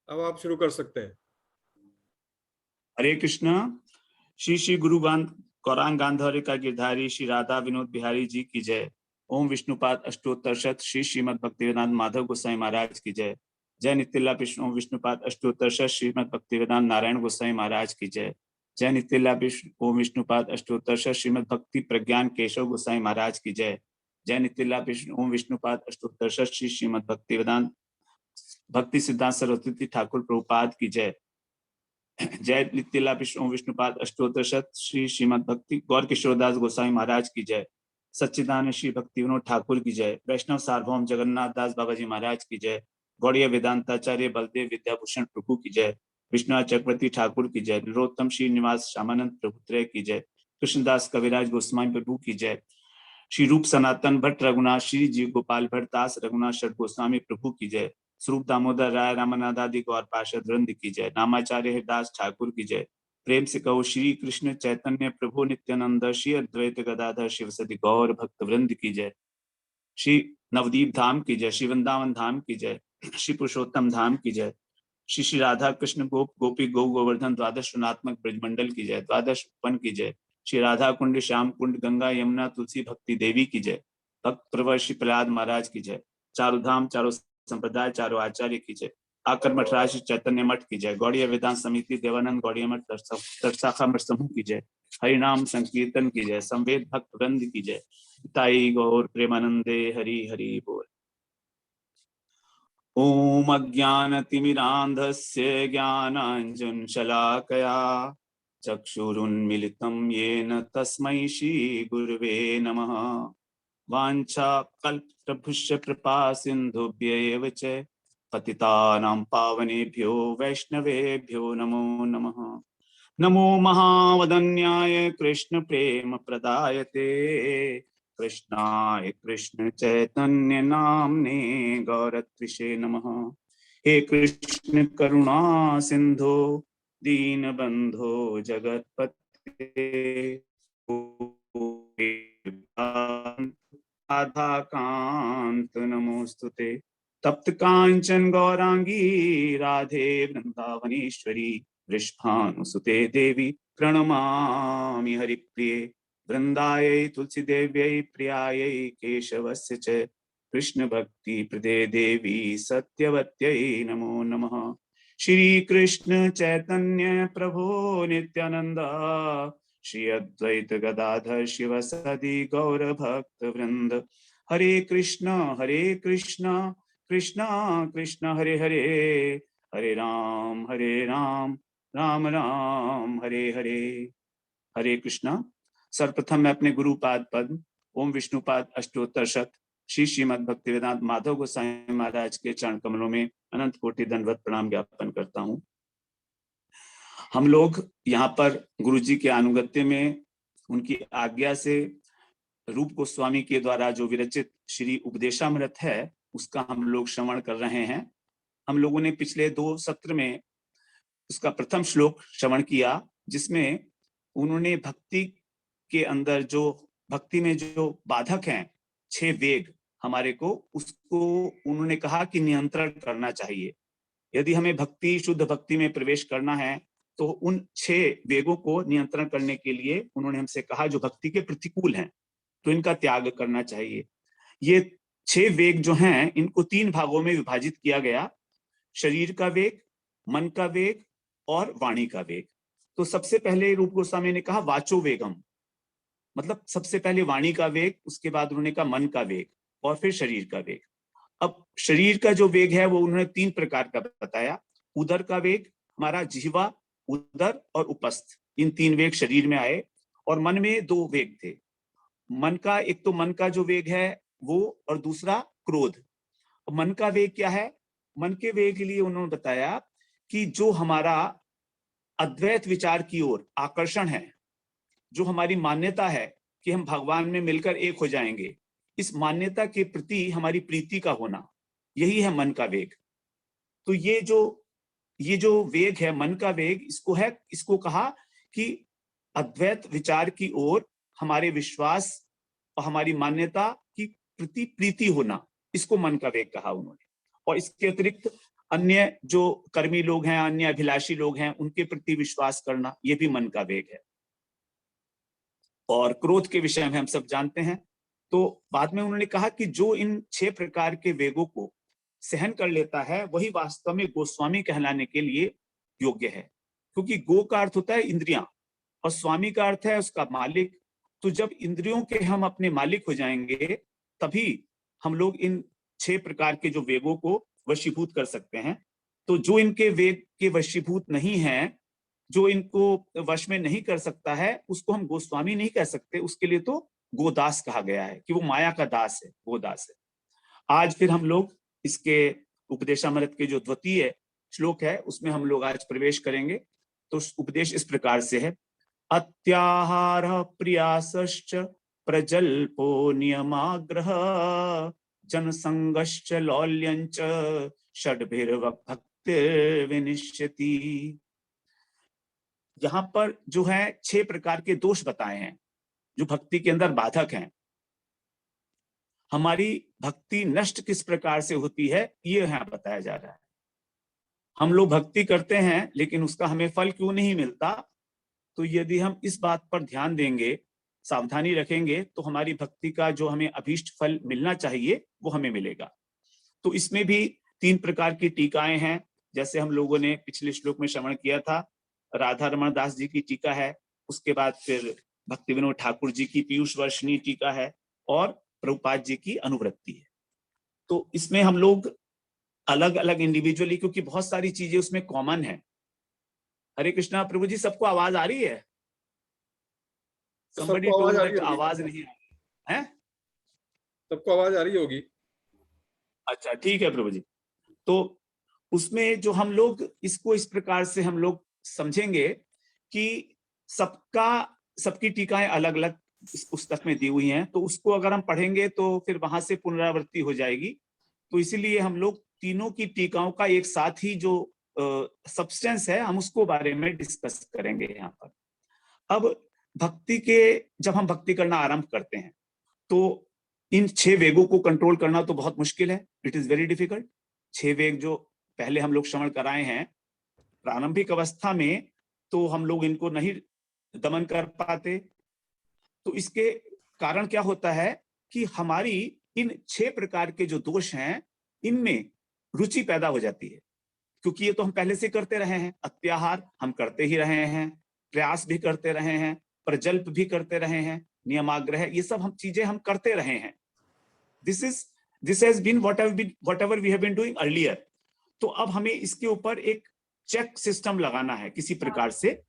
अब आप शुरू कर सकते हैं। हरे कृष्णा। श्री श्री गौरांग गांधारी का गिरधारी श्री राधा विनोद बिहारी जी की जय। ओम विष्णुपाद अष्टोत्तर शत श्री श्रीमद भक्तिवेदांत माधव गोसाई महाराज की जय। जय नित्यला विष्णु ओम विष्णुपाद अष्टोत्तर शत श्रीमद भक्तिवेदांत नारायण गोसाई महाराज की जय। जय नित्यला विष्णु ओम विष्णुपाद अष्टोत्तर शत श्रीमद भक्ति प्रज्ञान केशव गोसाई महाराज की जय। जय नित्यला विष्णु ओम विष्णुपाद अष्टोत्तर शत श्री श्रीमद भक्तिवेदांत भक्ति सिद्धांत सरस्वती ठाकुर प्रभुपाद की जय। जय नित्यला विष्णु विष्णुपाद अष्टोत्तर शत श्री श्रीमद भक्ति गौर किशोरदास गोसाई महाराज की जय। सच्चिदानंद श्री भक्ति विनोद ठाकुर की जय। वैष्णव सार्वभौम जगन्नाथ दास बाबा जी महाराज की जय। गौड़ीय वेदांताचार्य बलदेव विद्याभूषण प्रभु की जय। विष्णु चक्रवर्ती ठाकुर की जय। नरोत्तम श्रीनिवास श्यामानंद प्रभुत्रय की जय। कृष्णदास कविराज गोस्वामी प्रभु की जय। श्री रूप सनातन भट्ट रघुनाथ श्री जीव गोपाल भट्ट दास रघुनाथ षट गोस्वामी प्रभु की जय। स्वरूप दामोदर राय रामानंद आदि गौर पार्षद वृंद की जय। नामाचार्य हरिदास ठाकुर की जय। प्रेम से कहो श्री कृष्ण चैतन्य प्रभु नित्यानंद श्री अद्वैत गदाधर शिवसदि गौर भक्त वृंद की जय। श्री नवदीप धाम की जय। श्री वृंदावन धाम की जय। श्री पुरुषोत्तम धाम की जय। श्री श्री राधा कृष्ण गोप गोपी गौ गोवर्धन द्वादश गुणात्मक ब्रजमंडल की जय। द्वादश उपवन की जय। श्री राधा कुंड श्याम कुंड गंगा यमुना तुलसी भक्ति देवी की जय। भक्त प्रवर श्री प्रहलाद महाराज की जय। चारों धाम चारों संप्रदाय चारों आचार्य की जय। आकर मठराज श्री चैतन्य मठ की जय। गौड़ीय वेदांत समिति देवानंद गौड़ीय मठ तत्शाखा मठ समूह की जय। हरिनाम संकीर्तन की जय। संवेद भक्त वृंद की जय। ताई गौर प्रेमानंदे हरि हरि बोल। ओम अज्ञानतिमिरान्धस्य ज्ञानाञ्जनशलाकया चक्षुरुन्मिलितं येन तस्मै श्रीगुरवे नमः। वाञ्छाकल्पतरुभ्यश्च कृपा सिन्धुभ्यैव च पतितानां पावनेभ्यो वैष्णवेभ्यो नमो नमः। नमो महावदन्याय कृष्ण प्रेम प्रदायते कृष्णाय कृष्ण चैतन्य नाम्ने गौरत्विषे नमः। हे कृष्ण करुणा सिंधो दीनबंधो जगत्पते राधा कांत नमोस्तुते। तप्त कांचन गौरांगी राधे वृंदावनेश्वरी वृषभानुसुते देवी प्रणमामि हरिप्रिये। वृंदायै तुलसी देव्यै प्रियायै केशवस्य च कृष्ण भक्ति प्रदे देवी सत्यवत्यै नमो नमः। श्री कृष्ण चैतन्य प्रभु नित्यानंद श्री अद्वैत गदाधर शिवसदि गौर भक्त वृंद। हरे कृष्ण कृष्ण कृष्ण हरे हरे हरे राम राम राम हरे हरे। हरे कृष्णा। सर्वप्रथम मैं अपने गुरुपाद पद्म ओम विष्णुपाद अष्टोत्तर शत श्री श्रीमद भक्तिवेदांत माधव गोसाई महाराज के चरण कमलों में अनंत कोटि दंडवत प्रणाम ज्ञापन करता हूँ। हम लोग यहाँ पर गुरु जी के अनुगत्य में उनकी आज्ञा से रूप गोस्वामी के द्वारा जो विरचित श्री उपदेशामृत है उसका हम लोग श्रवण कर रहे हैं। हम लोगों ने पिछले 2 सत्र में उसका प्रथम श्लोक श्रवण किया जिसमें उन्होंने भक्ति के अंदर जो भक्ति में जो बाधक हैं 6 वेग हमारे को उसको उन्होंने कहा कि नियंत्रण करना चाहिए। यदि हमें भक्ति शुद्ध भक्ति में प्रवेश करना है तो उन 6 वेगों को नियंत्रण करने के लिए उन्होंने हमसे कहा जो भक्ति के प्रतिकूल हैं तो इनका त्याग करना चाहिए। ये 6 वेग जो हैं इनको 3 भागों में विभाजित किया गया। शरीर का वेग, मन का वेग और वाणी का वेग। तो सबसे पहले रूप गोस्वामी ने कहा वाचो वेगम, मतलब सबसे पहले वाणी का वेग, उसके बाद उन्होंने कहा मन का वेग और फिर शरीर का वेग। अब शरीर का जो वेग है वो उन्होंने 3 प्रकार का बताया। उदर का वेग, हमारा जिह्वा, उदर और उपस्थ, इन 3 वेग शरीर में आए। और मन में 2 वेग थे। मन का एक तो मन का जो वेग है वो, और दूसरा क्रोध। मन का वेग क्या है? मन के वेग के लिए उन्होंने बताया कि जो हमारा अद्वैत विचार की ओर आकर्षण है, जो हमारी मान्यता है कि हम भगवान में मिलकर एक हो जाएंगे, इस मान्यता के प्रति हमारी प्रीति का होना, यही है मन का वेग। तो ये जो वेग है मन का वेग, इसको कहा कि अद्वैत विचार की ओर हमारे विश्वास और हमारी मान्यता की प्रति प्रीति होना, इसको मन का वेग कहा उन्होंने। और इसके अतिरिक्त अन्य जो कर्मी लोग हैं, अन्य अभिलाषी लोग हैं, उनके प्रति विश्वास करना, ये भी मन का वेग है। और क्रोध के विषय में हम सब जानते हैं। तो बाद में उन्होंने कहा कि जो इन 6 प्रकार के वेगों को सहन कर लेता है वही वास्तव में गोस्वामी कहलाने के लिए योग्य है, क्योंकि गो का अर्थ होता है इंद्रियां और स्वामी का अर्थ है उसका मालिक। तो जब इंद्रियों के हम अपने मालिक हो जाएंगे तभी हम लोग इन 6 प्रकार के जो वेगों को वशीभूत कर सकते हैं। तो जो इनके वेग के वशीभूत नहीं है, जो इनको वश में नहीं कर सकता है, उसको हम गोस्वामी नहीं कह सकते, उसके लिए तो गोदास कहा गया है कि वो माया का दास है, गोदास है। आज फिर हम लोग इसके उपदेशामृत के जो द्वितीय श्लोक है उसमें हम लोग आज प्रवेश करेंगे। तो उपदेश इस प्रकार से है। अत्याहार प्रियासश्च प्रजल्पो नियमाग्रह जनसंगश्च लौल्यंच षड्भिर्भक्तिर्विनिश्यति। यहाँ पर जो है 6 प्रकार के दोष बताए हैं जो भक्ति के अंदर बाधक हैं। हमारी भक्ति नष्ट किस प्रकार से होती है ये यहाँ बताया जा रहा है। हम लोग भक्ति करते हैं लेकिन उसका हमें फल क्यों नहीं मिलता, तो यदि हम इस बात पर ध्यान देंगे, सावधानी रखेंगे, तो हमारी भक्ति का जो हमें अभीष्ट फल मिलना चाहिए वो हमें मिलेगा। तो इसमें भी 3 प्रकार की टीकाएं हैं, जैसे हम लोगों ने पिछले श्लोक में श्रवण किया था। राधा रमण दास जी की टीका है, उसके बाद फिर भक्ति विनोद ठाकुर जी की पीयूष वर्षिणी टीका है और प्रभुपाद जी की अनुवृत्ति है। तो इसमें हम लोग अलग अलग इंडिविजुअली, क्योंकि बहुत सारी चीजें उसमें कॉमन है। हरे कृष्णा प्रभु जी, सबको आवाज आ रही है? Somebody told that आवाज नहीं आ रही है। सबको आवाज आ रही होगी। अच्छा ठीक है प्रभु जी। तो उसमें जो हम लोग इसको इस प्रकार से हम लोग समझेंगे कि सबकी टीकाएं अलग अलग इस पुस्तक में दी हुई हैं, तो उसको अगर हम पढ़ेंगे तो फिर वहां से पुनरावृत्ति हो जाएगी। तो इसीलिए हम लोग तीनों की टीकाओं का एक साथ ही जो सब्सटेंस है हम उसको बारे में डिस्कस करेंगे यहाँ पर। अब भक्ति के जब हम भक्ति करना आरंभ करते हैं तो इन 6 वेगों को कंट्रोल करना तो बहुत मुश्किल है। It is very difficult. 6 वेग जो पहले हम लोग श्रवण कराए हैं प्रारंभिक अवस्था में, तो हम लोग इनको नहीं दमन कर पाते। तो इसके कारण क्या होता है कि हमारी इन 6 प्रकार के जो दोष हैं इनमें रुचि पैदा हो जाती है, क्योंकि ये तो हम पहले से करते रहे हैं। अत्याहार हम करते ही रहे हैं, प्रयास भी करते रहे हैं, प्रजल्प भी करते रहे हैं, नियमाग्रह, ये सब हम चीजें हम करते रहे हैं। This has been whatever we have been doing earlier. तो अब हमें इसके ऊपर एक चेक सिस्टम लगाना है किसी प्रकार से।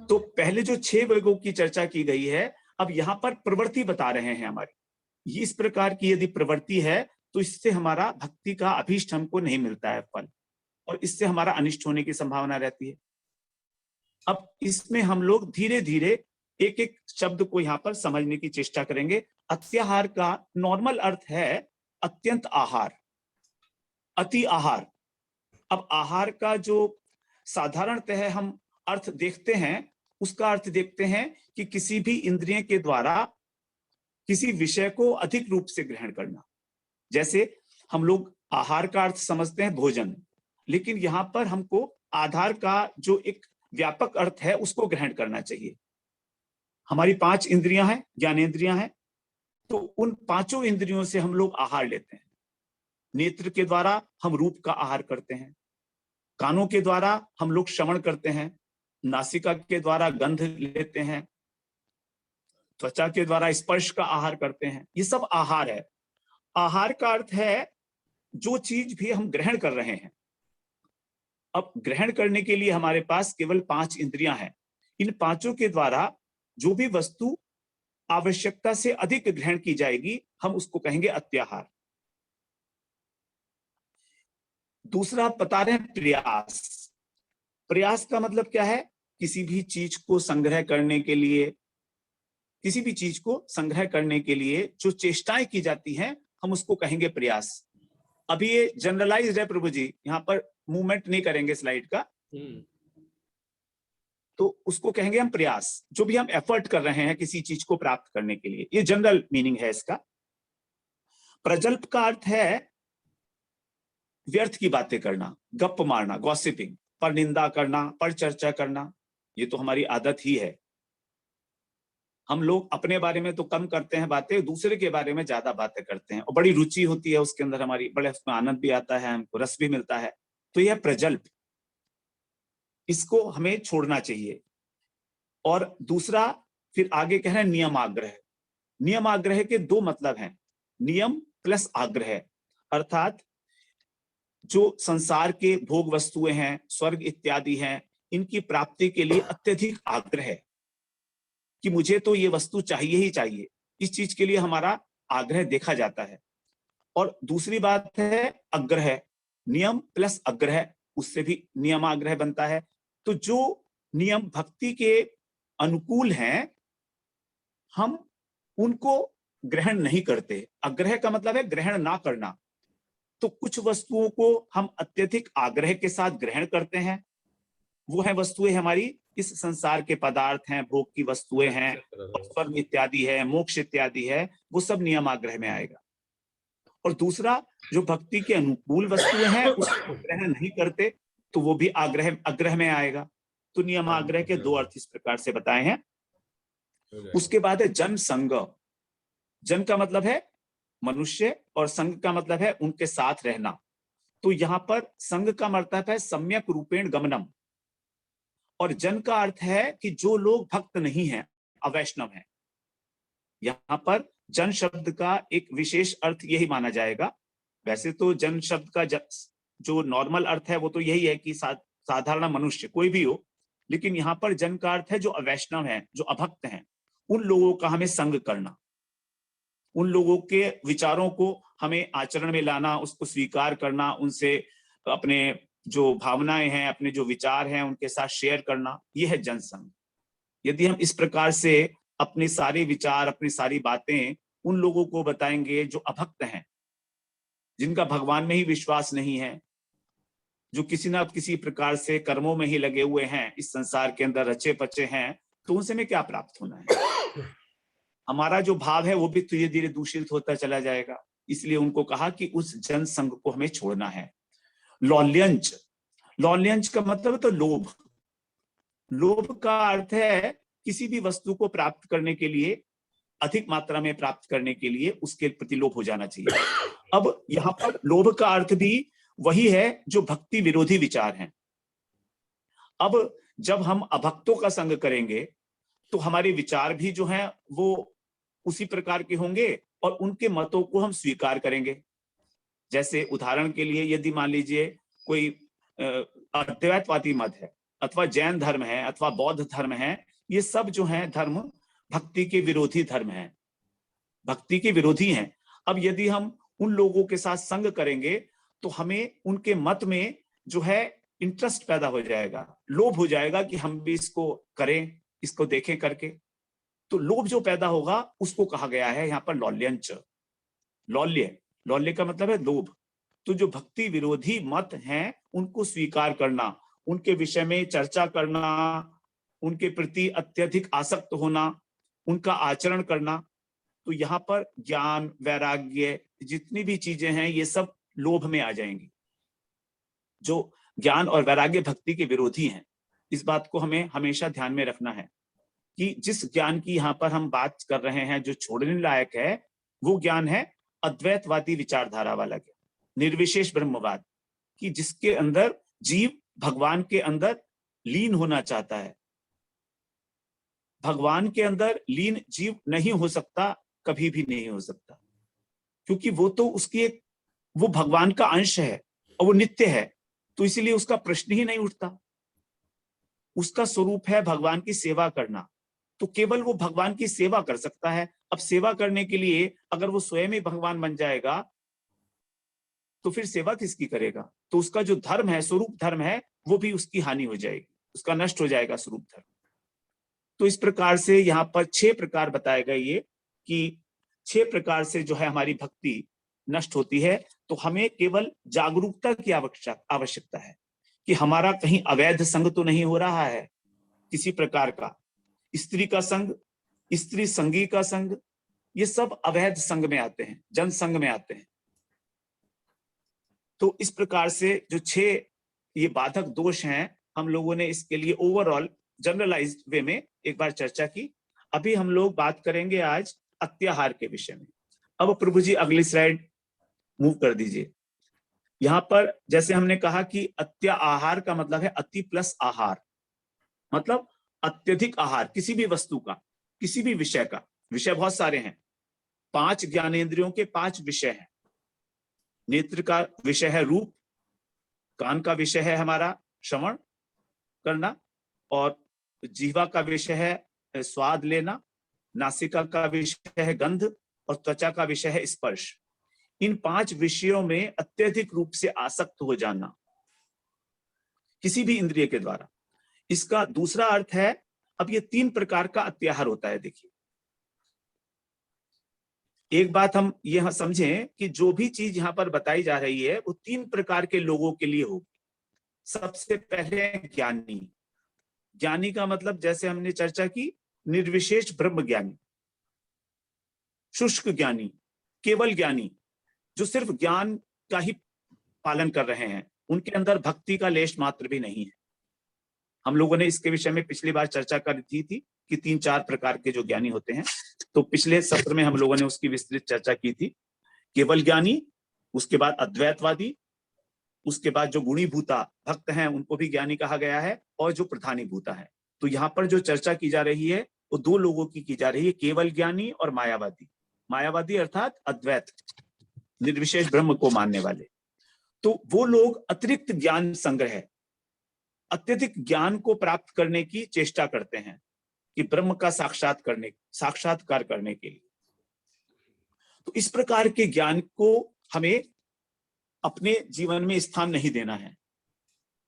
तो पहले जो 6 वेगों की चर्चा की गई है, अब यहाँ पर प्रवृत्ति बता रहे हैं हमारी। ये इस प्रकार की यदि प्रवृत्ति है तो इससे हमारा भक्ति का अभीष्ट हमको नहीं मिलता है फल, और इससे हमारा अनिष्ट होने की संभावना रहती है। अब इसमें हम लोग धीरे धीरे एक एक शब्द को यहाँ पर समझने की चेष्टा करेंगे। अत्याहार का नॉर्मल अर्थ है अत्यंत आहार, अति आहार। अब आहार का जो साधारणतः हम अर्थ देखते हैं उसका अर्थ देखते हैं कि किसी भी इंद्रिय के द्वारा किसी विषय को अधिक रूप से ग्रहण करना। जैसे हम लोग आहार का अर्थ समझते हैं भोजन, लेकिन यहाँ पर हमको आधार का जो एक व्यापक अर्थ है उसको ग्रहण करना चाहिए। हमारी 5 इंद्रियां हैं, ज्ञानेंद्रियां हैं, तो उन 5 इंद्रियों से हम लोग आहार लेते हैं। नेत्र के द्वारा हम रूप का आहार करते हैं, कानों के द्वारा हम लोग श्रवण करते हैं, नासिका के द्वारा गंध लेते हैं, त्वचा के द्वारा स्पर्श का आहार करते हैं। ये सब आहार है। आहार का अर्थ है जो चीज भी हम ग्रहण कर रहे हैं। अब ग्रहण करने के लिए हमारे पास केवल 5 इंद्रियां हैं। इन 5 के द्वारा जो भी वस्तु आवश्यकता से अधिक ग्रहण की जाएगी हम उसको कहेंगे अत्याहार। दूसरा बता रहे हैं प्रयास। प्रयास का मतलब क्या है? किसी भी चीज को संग्रह करने के लिए, किसी भी चीज को संग्रह करने के लिए जो चेष्टाएं की जाती हैं हम उसको कहेंगे प्रयास। अभी ये जनरलाइज्ड है प्रभु जी, यहाँ पर मूवमेंट नहीं करेंगे स्लाइड का, तो उसको कहेंगे हम प्रयास। जो भी हम एफर्ट कर रहे हैं किसी चीज को प्राप्त करने के लिए, ये जनरल मीनिंग है इसका। प्रजल्प का अर्थ है व्यर्थ की बातें करना, गप मारना, गॉसिपिंग, पर निंदा करना, पर चर्चा करना, ये तो हमारी आदत ही है। हम लोग अपने बारे में तो कम करते हैं बातें, दूसरे के बारे में ज्यादा बातें करते हैं और बड़ी रुचि होती है उसके अंदर हमारी, बड़े उसमें आनंद भी आता है, हमको रस भी मिलता है। तो यह प्रजल्प, इसको हमें छोड़ना चाहिए। और दूसरा फिर आगे कह रहे हैं नियमाग्रह। नियमाग्रह के दो मतलब हैं, नियम प्लस आग्रह, अर्थात जो संसार के भोग वस्तुएं हैं, स्वर्ग इत्यादि हैं, इनकी प्राप्ति के लिए अत्यधिक आग्रह है कि मुझे तो ये वस्तु चाहिए ही चाहिए, इस चीज के लिए हमारा आग्रह देखा जाता है। और दूसरी बात है अग्रह, नियम प्लस अग्रह, उससे भी नियमाग्रह बनता है। तो जो नियम भक्ति के अनुकूल हैं, हम उनको ग्रहण नहीं करते। अग्रह का मतलब है ग्रहण ना करना। तो कुछ वस्तुओं को हम अत्यधिक आग्रह के साथ ग्रहण करते हैं, वो है वस्तुएं हमारी इस संसार के पदार्थ हैं, भोग की वस्तुएं हैं, स्वर्ग इत्यादि है, मोक्ष इत्यादि है, वो सब नियमाग्रह में आएगा। और दूसरा जो भक्ति के अनुकूल वस्तुएं हैं उसको ग्रहण नहीं करते, तो वो भी आग्रह अग्रह में आएगा। तो नियमाग्रह के दो अर्थ इस प्रकार से बताए हैं। उसके बाद है जन संग। जन का मतलब है मनुष्य और संग का मतलब है उनके साथ रहना। तो यहाँ पर संग का मतलब है सम्यक रूपेण गमनम, और जन का अर्थ है कि जो लोग भक्त नहीं हैं, अवैष्णव हैं। यहाँ पर जन शब्द का एक विशेष अर्थ यही माना जाएगा। वैसे तो जन शब्द का जो नॉर्मल अर्थ है वो तो यही है कि साधारण मनुष्य कोई भी हो, लेकिन यहाँ पर जन का अर्थ है जो अवैष्णव हैं, जो अभक्त हैं, उन लोगों का हमें संग करना, उन लोगों के विचारों को हमें आचरण में लाना, उसको स्वीकार करना, उनसे अपने जो भावनाएं हैं, अपने जो विचार हैं उनके साथ शेयर करना, यह है जनसंग। यदि हम इस प्रकार से अपने सारे विचार, अपनी सारी बातें उन लोगों को बताएंगे जो अभक्त हैं, जिनका भगवान में ही विश्वास नहीं है, जो किसी ना किसी प्रकार से कर्मों में ही लगे हुए हैं, इस संसार के अंदर रचे पचे हैं, तो उनसे में क्या प्राप्त होना है? हमारा जो भाव है वो भी धीरे धीरे दूषित होता चला जाएगा। इसलिए उनको कहा कि उस जनसंग को हमें छोड़ना है। लौल्यंच, लौल्यंच का मतलब है तो लोभ। लोभ का अर्थ है किसी भी वस्तु को प्राप्त करने के लिए, अधिक मात्रा में प्राप्त करने के लिए उसके प्रति लोभ हो जाना चाहिए। अब यहाँ पर लोभ का अर्थ भी वही है जो भक्ति विरोधी विचार हैं। अब जब हम अभक्तों का संग करेंगे तो हमारे विचार भी जो हैं वो उसी प्रकार के होंगे और उनके मतों को हम स्वीकार करेंगे। जैसे उदाहरण के लिए यदि मान लीजिए कोई अद्वैतवादी मत है, अथवा जैन धर्म है, अथवा बौद्ध धर्म है, ये सब जो है धर्म भक्ति के विरोधी धर्म हैं, भक्ति के विरोधी हैं। अब यदि हम उन लोगों के साथ संग करेंगे तो हमें उनके मत में जो है इंटरेस्ट पैदा हो जाएगा, लोभ हो जाएगा कि हम भी इसको करें, इसको देखें करके। तो लोभ जो पैदा होगा उसको कहा गया है यहाँ पर लौल्यंच। लौल्य, लौल्य का मतलब है लोभ। तो जो भक्ति विरोधी मत हैं उनको स्वीकार करना, उनके विषय में चर्चा करना, उनके प्रति अत्यधिक आसक्त होना, उनका आचरण करना, तो यहाँ पर ज्ञान, वैराग्य, जितनी भी चीजें हैं ये सब लोभ में आ जाएंगी। जो ज्ञान और वैराग्य भक्ति के विरोधी हैं, इस बात को हमें हमेशा ध्यान में रखना है कि जिस ज्ञान की यहाँ पर हम बात कर रहे हैं जो छोड़ने लायक है, वो ज्ञान है अद्वैतवादी विचारधारा वाला ज्ञान, निर्विशेष ब्रह्मवाद, कि जिसके अंदर जीव भगवान के अंदर लीन होना चाहता है। भगवान के अंदर लीन जीव नहीं हो सकता, कभी भी नहीं हो सकता, क्योंकि वो तो उसकी एक, वो भगवान का अंश है और वो नित्य है, तो इसीलिए उसका प्रश्न ही नहीं उठता। उसका स्वरूप है भगवान की सेवा करना, तो केवल वो भगवान की सेवा कर सकता है। अब सेवा करने के लिए अगर वो स्वयं ही भगवान बन जाएगा तो फिर सेवा किसकी करेगा? तो उसका जो धर्म है, स्वरूप धर्म है, वो भी उसकी हानि हो जाएगी, उसका नष्ट हो जाएगा स्वरूप धर्म। तो इस प्रकार से यहाँ पर 6 प्रकार बताए गए ये, कि 6 प्रकार से जो है हमारी भक्ति नष्ट होती है। तो हमें केवल जागरूकता की आवश्यकता है कि हमारा कहीं अवैध संग तो नहीं हो रहा है किसी प्रकार का। स्त्री का संग, स्त्री संगी का संग, ये सब अवैध संग में आते हैं, जनसंग में आते हैं। तो इस प्रकार से जो 6 ये बाधक दोष हैं, हम लोगों ने इसके लिए ओवरऑल जनरलाइज्ड वे में एक बार चर्चा की। अभी हम लोग बात करेंगे आज अत्याहार के विषय में। अब प्रभु जी अगली स्लाइड मूव कर दीजिए। यहाँ पर जैसे हमने कहा कि अत्याहार का मतलब है अति प्लस आहार, मतलब अत्यधिक आहार किसी भी वस्तु का, किसी भी विषय का। विषय बहुत सारे हैं, 5 ज्ञानेंद्रियों के 5 विषय हैं। नेत्र का विषय है रूप, कान का विषय है हमारा श्रवण करना, और जीवा का विषय है स्वाद लेना, नासिका का विषय है गंध, और त्वचा का विषय है स्पर्श। इन 5 विषयों में अत्यधिक रूप से आसक्त हो जाना किसी भी इंद्रिय के द्वारा, इसका दूसरा अर्थ है। अब ये 3 प्रकार का अत्याहार होता है। देखिए, एक बात हम यह समझें कि जो भी चीज यहां पर बताई जा रही है वो 3 प्रकार के लोगों के लिए होगी। सबसे पहले ज्ञानी। ज्ञानी का मतलब जैसे हमने चर्चा की, निर्विशेष ब्रह्म ज्ञानी, शुष्क ज्ञानी, केवल ज्ञानी, जो सिर्फ ज्ञान का ही पालन कर रहे हैं, उनके अंदर भक्ति का लेश मात्र भी नहीं है। हम लोगों ने इसके विषय में पिछली बार चर्चा कर दी थी कि 3-4 प्रकार के जो ज्ञानी होते हैं। तो पिछले सत्र में हम लोगों ने उसकी विस्तृत चर्चा की थी। केवल ज्ञानी, उसके बाद अद्वैतवादी, उसके बाद जो गुणीभूता भक्त हैं उनको भी ज्ञानी कहा गया है, और जो प्रधानीभूता है। तो यहाँ पर जो चर्चा की जा रही है वो 2 लोगों की जा रही है, केवल ज्ञानी और मायावादी। मायावादी अर्थात अद्वैत, निर्विशेष ब्रह्म को मानने वाले। तो वो लोग अतिरिक्त ज्ञान संग्रह, अत्यधिक ज्ञान को प्राप्त करने की चेष्टा करते हैं कि ब्रह्म का साक्षात्कार करने के लिए। तो इस प्रकार के ज्ञान को हमें अपने जीवन में स्थान नहीं देना है,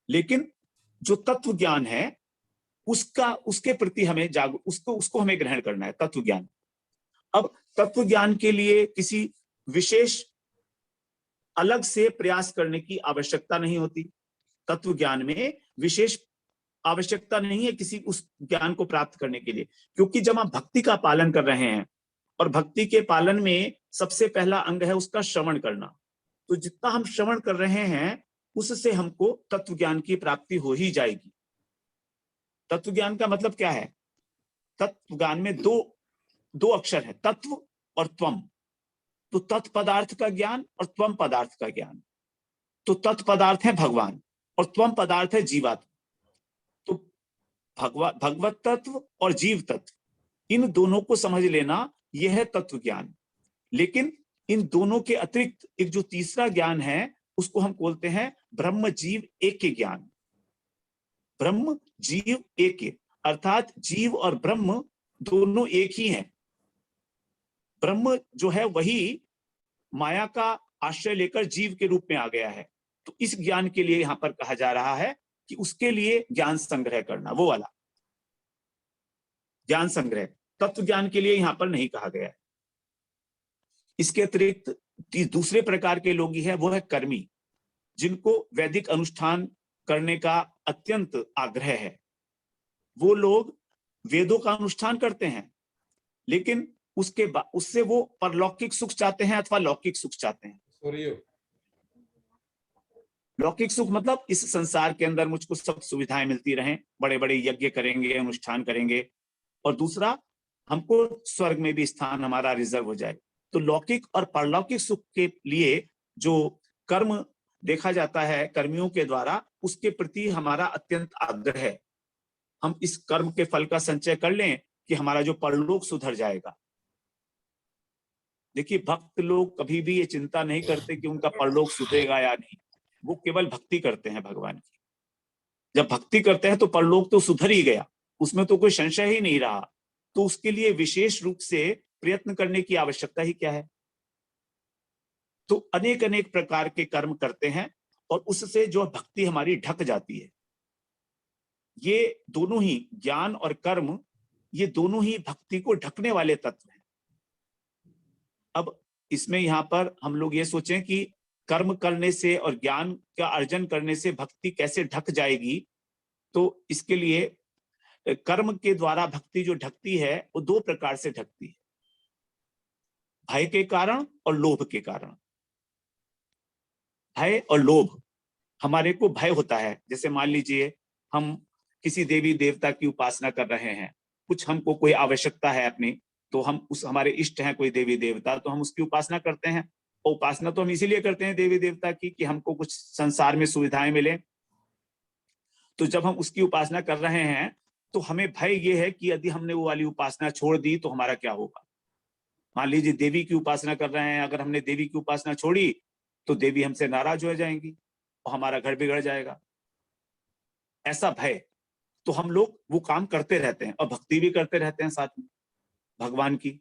लेकिन जो तत्व ज्ञान है उसके प्रति हमें उसको हमें ग्रहण करना है, तत्व ज्ञान। अब तत्व ज्ञान के लिए किसी विशेष अलग से प्रयास करने की आवश्यकता नहीं होती। तत्व ज्ञान में विशेष आवश्यकता नहीं है किसी उस ज्ञान को प्राप्त करने के लिए, क्योंकि जब हम भक्ति का पालन कर रहे हैं, और भक्ति के पालन में सबसे पहला अंग है उसका श्रवण करना, तो जितना हम श्रवण कर रहे हैं उससे हमको तत्व ज्ञान की प्राप्ति हो ही जाएगी। तत्व ज्ञान का मतलब क्या है? तत्व ज्ञान में दो अक्षर है, तत्व और त्वम। तो तत्व पदार्थ का ज्ञान और त्वम पदार्थ का ज्ञान। तो तत्व पदार्थ है भगवान और त्वम पदार्थ है जीवात्मा। तो भगवत तत्व और जीव तत्व, इन दोनों को समझ लेना यह है तत्व ज्ञान। लेकिन इन दोनों के अतिरिक्त एक जो तीसरा ज्ञान है उसको हम बोलते हैं ब्रह्म जीव एक ज्ञान। ब्रह्म जीव एक, अर्थात जीव और ब्रह्म दोनों एक ही हैं। ब्रह्म जो है वही माया का आश्रय लेकर जीव के रूप में आ गया है। तो इस ज्ञान के लिए यहां पर कहा जा रहा है कि उसके लिए ज्ञान संग्रह करना, वो वाला ज्ञान संग्रह। तत्व ज्ञान के लिए यहां पर नहीं कहा गया है। इसके अतिरिक्त दूसरे प्रकार के लोग ही है, वो है कर्मी, जिनको वैदिक अनुष्ठान करने का अत्यंत आग्रह है। वो लोग वेदों का अनुष्ठान करते हैं, लेकिन उससे वो परलौकिक सुख चाहते हैं अथवा लौकिक सुख चाहते हैं। लौकिक सुख मतलब इस संसार के अंदर मुझको सब सुविधाएं मिलती रहें, बड़े बड़े यज्ञ करेंगे, अनुष्ठान करेंगे, और दूसरा हमको स्वर्ग में भी स्थान हमारा रिजर्व हो जाए। तो लौकिक और परलौकिक सुख के लिए जो कर्म देखा जाता है कर्मियों के द्वारा, उसके प्रति हमारा अत्यंत आग्रह है। हम इस कर्म के फल का संचय कर लें कि हमारा जो परलोक सुधर जाएगा। देखिए, भक्त लोग कभी भी ये चिंता नहीं करते कि उनका परलोक सुधरेगा या नहीं, वो केवल भक्ति करते हैं भगवान की। जब भक्ति करते हैं तो परलोक तो सुधर ही गया, उसमें तो कोई संशय ही नहीं रहा। तो उसके लिए विशेष रूप से प्रयत्न करने की आवश्यकता ही क्या है? तो अनेक अनेक प्रकार के कर्म करते हैं और उससे जो भक्ति हमारी ढक जाती है। ये दोनों ही ज्ञान और कर्म, ये दोनों ही भक्ति को ढकने वाले तत्व हैं। अब इसमें यहाँ पर हम लोग ये सोचें कि कर्म करने से और ज्ञान का अर्जन करने से भक्ति कैसे ढक जाएगी, तो इसके लिए कर्म के द्वारा भक्ति जो ढकती है वो 2 प्रकार से ढकती है, भय के कारण और लोभ के कारण। भय और लोभ, हमारे को भय होता है। जैसे मान लीजिए हम किसी देवी देवता की उपासना कर रहे हैं, कुछ हमको कोई आवश्यकता है अपनी, तो हम उस हमारे इष्ट हैं कोई देवी देवता, तो हम उसकी उपासना करते हैं। और उपासना तो हम इसीलिए करते हैं देवी देवता की कि हमको कुछ संसार में सुविधाएं मिले। तो जब हम उसकी उपासना कर रहे हैं तो हमें भय ये है कि यदि हमने वो वाली उपासना छोड़ दी तो हमारा क्या होगा। मान लीजिए देवी की उपासना कर रहे हैं, अगर हमने देवी की उपासना छोड़ी तो देवी हमसे नाराज हो जाएंगी और हमारा घर बिगड़ जाएगा, ऐसा भय। तो हम लोग वो काम करते रहते हैं और भक्ति भी करते रहते हैं साथ में भगवान की।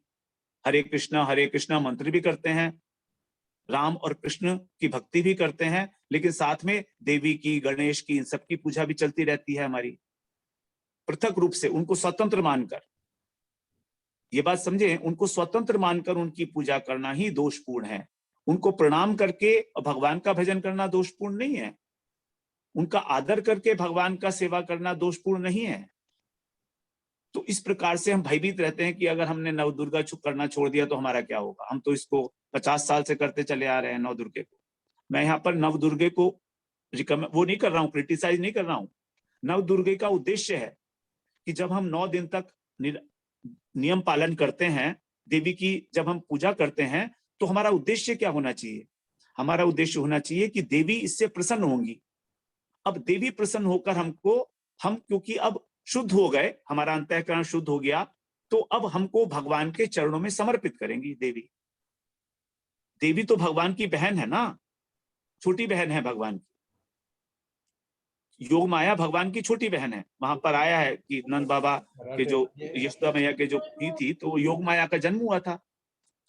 हरे कृष्णा मंत्र भी करते हैं, राम और कृष्ण की भक्ति भी करते हैं, लेकिन साथ में देवी की, गणेश की, इन सब की पूजा भी चलती रहती है हमारी, पृथक रूप से उनको स्वतंत्र मानकर। ये बात समझे, उनको स्वतंत्र मानकर उनकी पूजा करना ही दोषपूर्ण है। उनको प्रणाम करके भगवान का भजन करना दोषपूर्ण नहीं है, उनका आदर करके भगवान का सेवा करना दोषपूर्ण नहीं है। तो इस प्रकार से हम भयभीत रहते हैं कि अगर हमने नवदुर्गा करना छोड़ दिया तो हमारा क्या होगा। हम तो इसको 50 साल से करते चले आ रहे हैं नवदुर्गे को। मैं यहाँ पर नवदुर्गे को वो नहीं कर रहा हूँ, क्रिटिसाइज नहीं कर रहा हूँ। नवदुर्गे का उद्देश्य है कि जब हम 9 दिन तक नियम पालन करते हैं, देवी की जब हम पूजा करते हैं, तो हमारा उद्देश्य क्या होना चाहिए। हमारा उद्देश्य होना चाहिए कि देवी इससे प्रसन्न होंगी। अब देवी प्रसन्न होकर हम क्योंकि अब शुद्ध हो गए, हमारा अंतःकरण शुद्ध हो गया, तो अब हमको भगवान के चरणों में समर्पित करेंगी देवी। देवी तो भगवान की बहन है ना, छोटी बहन है भगवान की। योग माया भगवान की छोटी बहन है। वहां पर आया है कि नंद बाबा के जो यशोदा मैया के जो पत्नी थी, तो योग माया का जन्म हुआ था।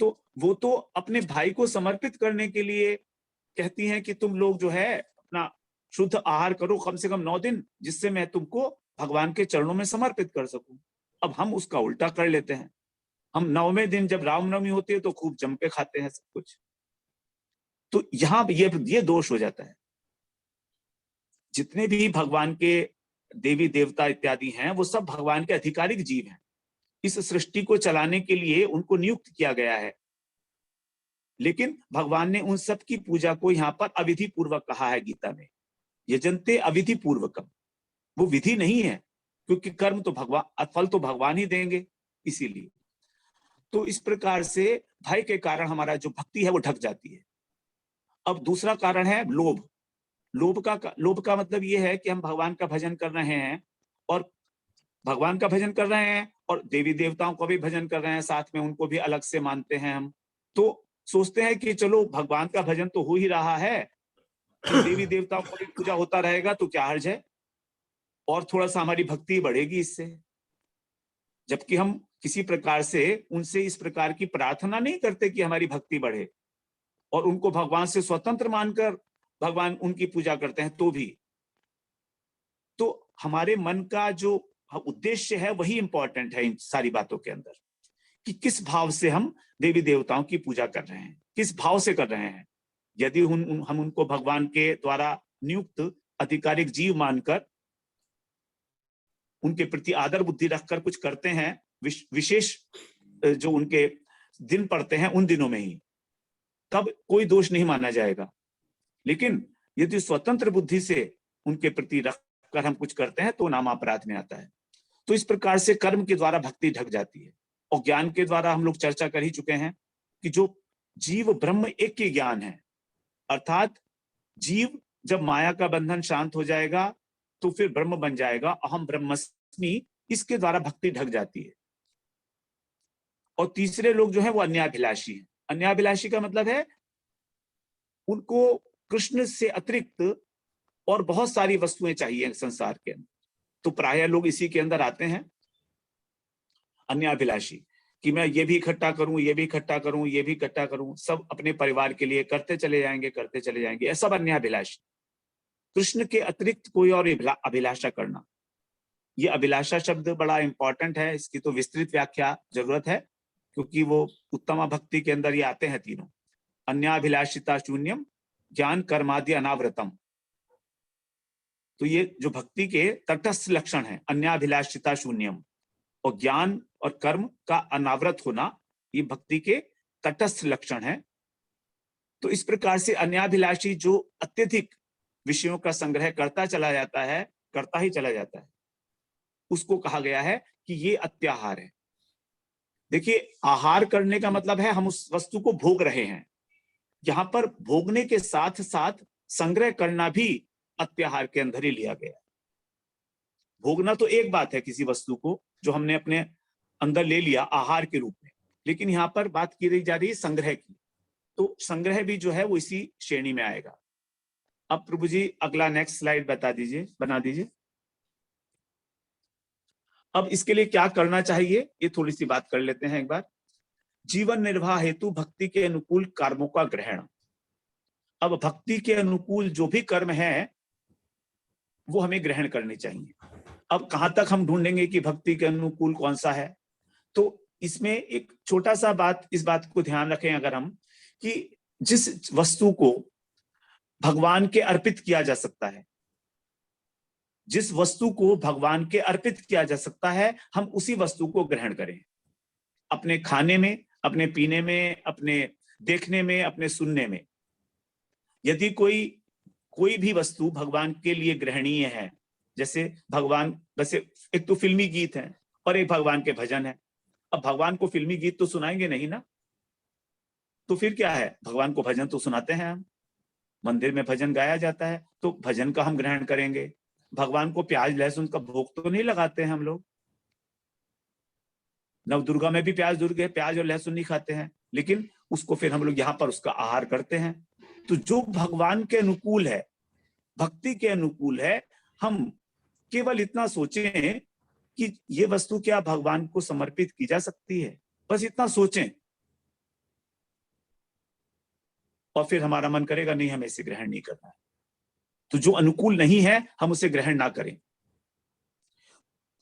तो वो तो अपने भाई को समर्पित करने के लिए कहती हैं कि तुम लोग जो है अपना शुद्ध आहार करो कम से कम 9 दिन, जिससे मैं तुमको भगवान के चरणों में समर्पित कर सकूं। अब हम उसका उल्टा कर लेते हैं। हम 9वें दिन जब रामनवमी होती है तो खूब जम के खाते हैं सब कुछ। तो यहाँ ये दोष हो जाता है। जितने भी भगवान के देवी देवता इत्यादि हैं, वो सब भगवान के आधिकारिक जीव हैं। इस सृष्टि को चलाने के लिए उनको नियुक्त किया गया है, लेकिन भगवान ने उन सब की पूजा को यहाँ पर अविधि पूर्वक कहा है गीता में। यजन्ते अविधि पूर्वकम, वो विधि नहीं है, क्योंकि कर्म तो भगवान, फल तो भगवान ही देंगे, इसीलिए। तो इस प्रकार से भय के कारण हमारा जो भक्ति है वो ढक जाती है। अब दूसरा कारण है लोभ। लोभ का मतलब ये है कि हम भगवान का भजन कर रहे हैं और भगवान का भजन कर रहे हैं और देवी देवताओं का भी भजन कर रहे हैं, साथ में उनको भी अलग से मानते हैं हम। तो सोचते हैं कि चलो भगवान का भजन तो हो ही रहा है, तो देवी देवताओं का भी पूजा होता रहेगा तो क्या हर्ज है, और थोड़ा सा हमारी भक्ति बढ़ेगी इससे। जबकि हम किसी प्रकार से उनसे इस प्रकार की प्रार्थना नहीं करते कि हमारी भक्ति बढ़े, और उनको भगवान से स्वतंत्र मानकर भगवान उनकी पूजा करते हैं तो भी। तो हमारे मन का जो उद्देश्य है वही इंपॉर्टेंट है इन सारी बातों के अंदर, कि किस भाव से हम देवी देवताओं की पूजा कर रहे हैं, किस भाव से कर रहे हैं। यदि हम उनको भगवान के द्वारा नियुक्त आधिकारिक जीव मानकर उनके प्रति आदर बुद्धि रखकर कुछ करते हैं, विशेष जो उनके दिन पड़ते हैं उन दिनों में ही, तब कोई दोष नहीं माना जाएगा। लेकिन यदि स्वतंत्र बुद्धि से उनके प्रति रखकर हम कुछ करते हैं तो नाम अपराध में आता है। तो इस प्रकार से कर्म के द्वारा भक्ति ढक जाती है। और ज्ञान के द्वारा हम लोग चर्चा कर ही चुके हैं कि जो जीव ब्रह्म एक ही ज्ञान है, अर्थात जीव जब माया का बंधन शांत हो जाएगा तो फिर ब्रह्म बन जाएगा, अहम ब्रह्मस्मि, इसके द्वारा भक्ति ढक जाती है। और तीसरे लोग जो है वो अन्याभिलाषी है। अन्याभिलाषी का मतलब है उनको कृष्ण से अतिरिक्त और बहुत सारी वस्तुएं चाहिए संसार के अंदर। तो प्रायः लोग इसी के अंदर आते हैं, अन्याभिलाषी, कि मैं ये भी इकट्ठा करूं, ये भी इकट्ठा करूं, ये भी इकट्ठा करूं, सब अपने परिवार के लिए करते चले जाएंगे, करते चले जाएंगे, ये सब अन्याभिलाषी। कृष्ण के अतिरिक्त कोई और अभिलाषा करना, ये अभिलाषा शब्द बड़ा इंपॉर्टेंट है, इसकी तो विस्तृत व्याख्या जरूरत है, क्योंकि वो उत्तम भक्ति के अंदर ये आते हैं तीनों। अन्याभिलाषिता शून्यम, ज्ञान कर्मादि अनावृतम। तो ये जो भक्ति के तटस्थ लक्षण है, अन्याभिलाषिता शून्यम, और ज्ञान और कर्म का अनावृत होना, ये भक्ति के तटस्थ लक्षण है। तो इस प्रकार से अन्याभिलाषी जो अत्यधिक विषयों का संग्रह करता चला जाता है, करता ही चला जाता है, उसको कहा गया है कि ये अत्याहार है। देखिए, आहार करने का मतलब है हम उस वस्तु को भोग रहे हैं। यहां पर भोगने के साथ साथ संग्रह करना भी अत्याहार के अंदर ही लिया गया। भोगना तो एक बात है, किसी वस्तु को जो हमने अपने अंदर ले लिया आहार के रूप में, लेकिन यहाँ पर बात की जा रही है संग्रह की, तो संग्रह भी जो है वो इसी श्रेणी में आएगा। अब प्रभु जी अगला नेक्स्ट स्लाइड बना दीजिए। अब इसके लिए क्या करना चाहिए, ये थोड़ी सी बात कर लेते हैं एक बार। जीवन निर्वाह हेतु भक्ति के अनुकूल कर्मों का ग्रहण। अब भक्ति के अनुकूल जो भी कर्म है वो हमें ग्रहण करने चाहिए। अब कहां तक हम ढूंढेंगे कि भक्ति के अनुकूल कौन सा है, तो इसमें एक छोटा सा बात, इस बात को ध्यान रखें अगर हम, कि जिस वस्तु को भगवान के अर्पित किया जा सकता है, जिस वस्तु को भगवान के अर्पित किया जा सकता है, हम उसी वस्तु को ग्रहण करें। अपने खाने में, अपने पीने में, अपने देखने में, अपने सुनने में। यदि कोई भी वस्तु भगवान के लिए ग्रहणीय है, जैसे भगवान, वैसे एक तो फिल्मी गीत है और एक भगवान के भजन है। अब भगवान को फिल्मी गीत तो सुनाएंगे नहीं ना, तो फिर क्या है, भगवान को भजन तो सुनाते हैं हम, मंदिर में भजन गाया जाता है तो भजन का हम ग्रहण करेंगे। भगवान को प्याज लहसुन का भोग तो नहीं लगाते हैं हम लोग, नवदुर्गा में भी प्याज और लहसुन नहीं खाते हैं, लेकिन उसको फिर हम लोग यहाँ पर उसका आहार करते हैं। तो जो भगवान के अनुकूल है, भक्ति के अनुकूल है, हम केवल इतना सोचें कि ये वस्तु क्या भगवान को समर्पित की जा सकती है, बस इतना सोचें, और फिर हमारा मन करेगा नहीं हमें इसे ग्रहण नहीं करना है। तो जो अनुकूल नहीं है हम उसे ग्रहण ना करें।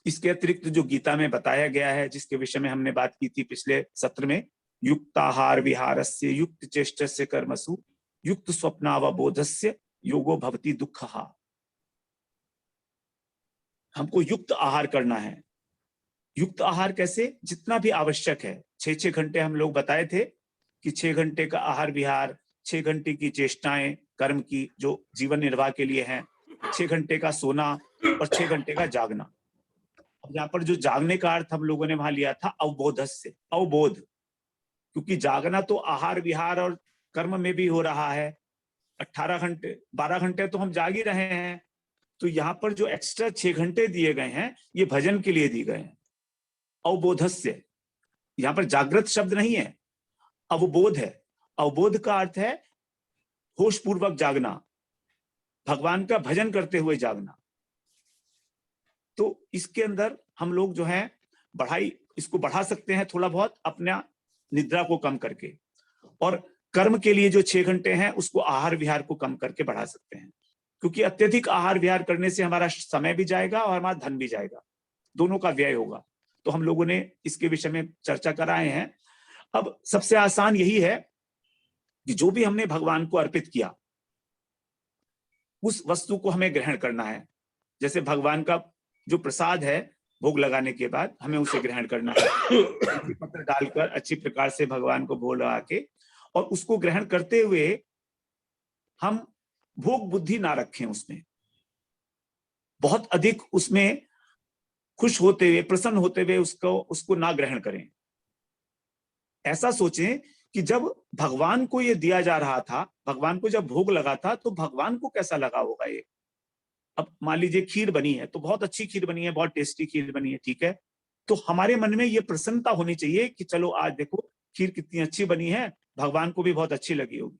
इसके अतिरिक्त जो गीता में बताया गया है, जिसके विषय में हमने बात की थी पिछले सत्र में, युक्ताहार विहारस्य युक्त चेष्टस्य कर्मसु युक्त स्वप्नावबोधस्य योगो भवति दुःखः। हमको युक्त आहार करना है। युक्त आहार कैसे, जितना भी आवश्यक है, 6-6 घंटे हम लोग बताए थे कि 6 घंटे का आहार विहार, 6 घंटे की चेष्टाएं कर्म की जो जीवन निर्वाह के लिए हैं, 6 घंटे का सोना और 6 घंटे का जागना। अब यहाँ पर जो जागने का अर्थ हम लोगों ने वहां लिया था अवबोधस्य, अवबोध, क्योंकि जागना तो आहार विहार और कर्म में भी हो रहा है। 18 घंटे 12 घंटे तो हम जाग ही रहे हैं, तो यहाँ पर जो एक्स्ट्रा 6 घंटे दिए गए हैं ये भजन के लिए दिए गए हैं। अवबोधस्य, यहाँ पर जागृत शब्द नहीं है, अवबोध है। अवबोध का अर्थ है होश पूर्वक जागना, भगवान का भजन करते हुए जागना। तो इसके अंदर हम लोग जो है इसको बढ़ा सकते हैं थोड़ा बहुत, अपना निद्रा को कम करके, और कर्म के लिए जो 6 घंटे हैं उसको आहार विहार को कम करके बढ़ा सकते हैं, क्योंकि अत्यधिक आहार विहार करने से हमारा समय भी जाएगा और हमारा धन भी जाएगा, दोनों का व्यय होगा। तो हम लोगों ने इसके विषय में चर्चा कराए हैं। अब सबसे आसान यही है कि जो भी हमने भगवान को अर्पित किया उस वस्तु को हमें ग्रहण करना है। जैसे भगवान का जो प्रसाद है, भोग लगाने के बाद हमें उसे ग्रहण करना है, पत्र डालकर अच्छी प्रकार से भगवान को भोग लगा के, और उसको ग्रहण करते हुए हम भोग बुद्धि ना रखें, उसमें बहुत अधिक उसमें खुश होते हुए, प्रसन्न होते हुए उसको ना ग्रहण करें। ऐसा सोचें कि जब भगवान को ये दिया जा रहा था, भगवान को जब भोग लगा था, तो भगवान को कैसा लगा होगा ये। अब मान लीजिए खीर बनी है, तो बहुत अच्छी खीर बनी है, बहुत टेस्टी खीर बनी है, ठीक है, तो हमारे मन में ये प्रसन्नता होनी चाहिए कि चलो आज देखो खीर कितनी अच्छी बनी है, भगवान को भी बहुत अच्छी लगी होगी।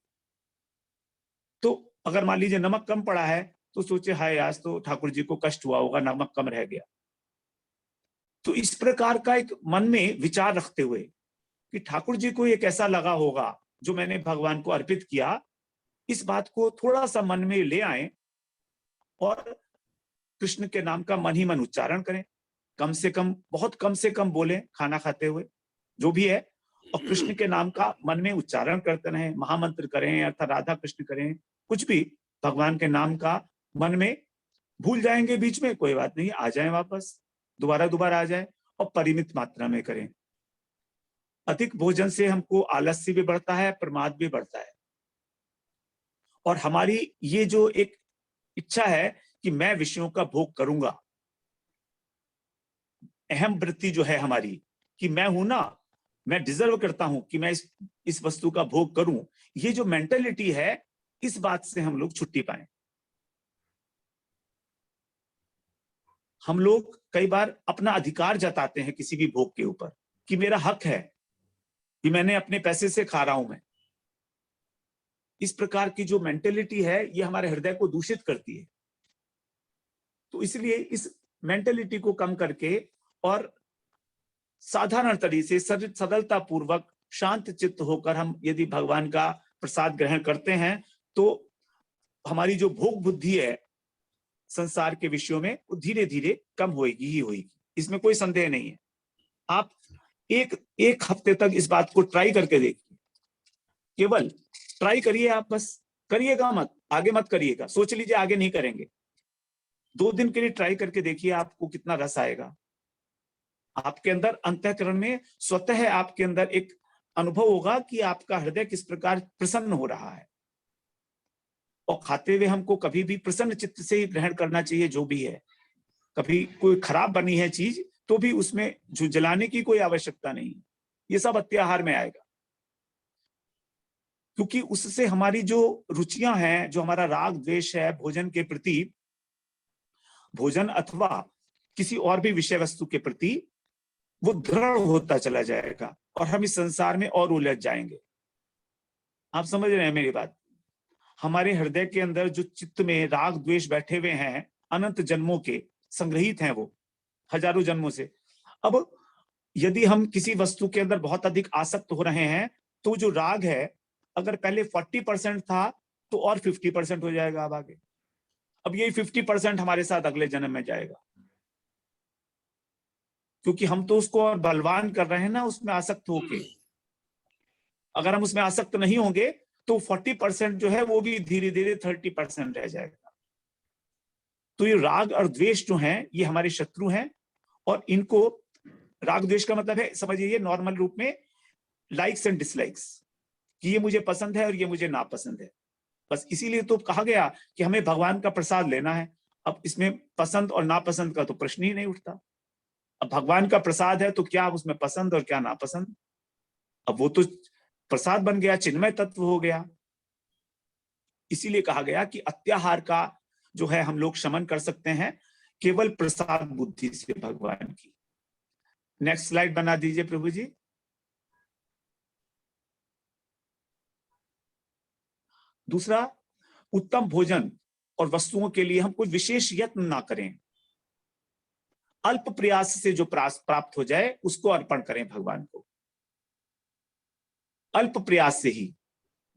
तो अगर मान लीजिए नमक कम पड़ा है तो सोचे हाय आज तो ठाकुर जी को कष्ट हुआ होगा, नमक कम रह गया। तो इस प्रकार का एक मन में विचार रखते हुए कि ठाकुर जी को ये कैसा लगा होगा जो मैंने भगवान को अर्पित किया, इस बात को थोड़ा सा मन में ले आए और कृष्ण के नाम का मन ही मन उच्चारण करें। कम से कम, बहुत कम से कम बोले खाना खाते हुए, जो भी है, और कृष्ण के नाम का मन में उच्चारण करते रहें, महामंत्र करें अर्थात राधा कृष्ण करें, कुछ भी भगवान के नाम का मन में। भूल जाएंगे बीच में, कोई बात नहीं, आ जाए वापस, दोबारा आ जाए, और परिमित मात्रा में करें। अधिक भोजन से हमको आलस्य भी बढ़ता है, प्रमाद भी बढ़ता है। और हमारी ये जो एक इच्छा है कि मैं विषयों का भोग करूंगा, अहम वृत्ति जो है हमारी कि मैं हूं ना, मैं डिजर्व करता हूं कि मैं इस वस्तु का भोग करूं, ये जो मेंटेलिटी है, इस बात से हम लोग छुट्टी पाए। हम लोग कई बार अपना अधिकार जताते हैं किसी भी भोग के ऊपर कि मेरा हक है कि मैंने अपने पैसे से खा रहा हूं मैं। इस प्रकार की जो मेंटेलिटी है ये हमारे हृदय को दूषित करती है। तो इसलिए इस मेंटेलिटी को कम करके और साधारण तरीके से सरलता पूर्वक शांत चित्त होकर हम यदि भगवान का प्रसाद ग्रहण करते हैं तो हमारी जो भोग बुद्धि है संसार के विषयों में वो धीरे धीरे कम होगी ही होगी, इसमें कोई संदेह नहीं है। आप एक हफ्ते तक इस बात को ट्राई करके देखिए, केवल ट्राई करिए, आप बस करिएगा मत, आगे मत करिएगा, सोच लीजिए आगे नहीं करेंगे। 2 दिन के लिए ट्राई करके देखिए आपको कितना रस आएगा। आपके अंदर अंतःकरण में स्वतः आपके अंदर एक अनुभव होगा कि आपका हृदय किस प्रकार प्रसन्न हो रहा है। और खाते हुए हमको कभी भी प्रसन्न चित्त से ही ग्रहण करना चाहिए जो भी है। कभी कोई खराब बनी है चीज तो भी उसमें जलाने की कोई आवश्यकता नहीं, ये सब अत्याहार में आएगा। क्योंकि उससे हमारी जो रुचियां हैं, जो हमारा राग द्वेष है भोजन के प्रति, भोजन अथवा किसी और भी विषय वस्तु के प्रति, वो दृढ़ होता चला जाएगा और हम इस संसार में और उलझ जाएंगे। आप समझ रहे हैं मेरी बात? हमारे हृदय के अंदर जो चित्त में राग द्वेष बैठे हुए हैं, अनंत जन्मों के संग्रहित हैं, वो हजारों जन्मों से। अब यदि हम किसी वस्तु के अंदर बहुत अधिक आसक्त हो रहे हैं तो जो राग है अगर पहले 40% था तो और 50% हो जाएगा अब आगे। अब यही 50% हमारे साथ अगले जन्म में जाएगा, क्योंकि हम तो उसको और बलवान कर रहे हैं ना उसमें आसक्त होके। अगर हम उसमें आसक्त नहीं होंगे तो 40% जो है वो भी धीरे धीरे 30% रह जाएगा। तो ये राग और द्वेष जो हैं ये हमारे शत्रु हैं, और इनको, राग द्वेष का मतलब है समझिए ये नॉर्मल रूप में लाइक्स एंड डिसलाइक्स, कि ये मुझे पसंद है और ये मुझे नापसंद है। बस इसीलिए तो कहा गया कि हमें भगवान का प्रसाद लेना है। अब इसमें पसंद और नापसंद का तो प्रश्न ही नहीं उठता। अब भगवान का प्रसाद है तो क्या उसमें पसंद और क्या नापसंद? अब वो तो प्रसाद बन गया, चिन्मय तत्व हो गया। इसीलिए कहा गया कि अत्याहार का जो है हम लोग शमन कर सकते हैं केवल प्रसाद बुद्धि से भगवान की। नेक्स्ट स्लाइड बना दीजिए प्रभु जी। दूसरा, उत्तम भोजन और वस्तुओं के लिए हम कोई विशेष यत्न ना करें, अल्प प्रयास से जो प्राप्त हो जाए उसको अर्पण करें भगवान को। अल्प प्रयास से ही,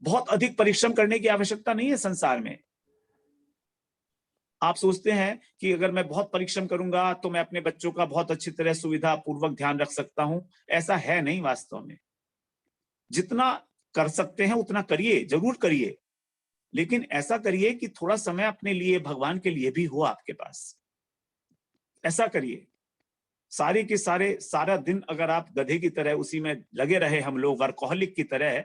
बहुत अधिक परिश्रम करने की आवश्यकता नहीं है संसार में। आप सोचते हैं कि अगर मैं बहुत परिश्रम करूंगा तो मैं अपने बच्चों का बहुत अच्छी तरह सुविधा पूर्वक ध्यान रख सकता हूं। ऐसा है नहीं वास्तव में। जितना कर सकते हैं उतना करिए, जरूर करिए, लेकिन ऐसा करिए कि थोड़ा समय अपने लिए, भगवान के लिए भी हो आपके पास। ऐसा करिए। सारे के सारा दिन अगर आप गधे की तरह उसी में लगे रहे, हम लोग वर्कोहलिक की तरह,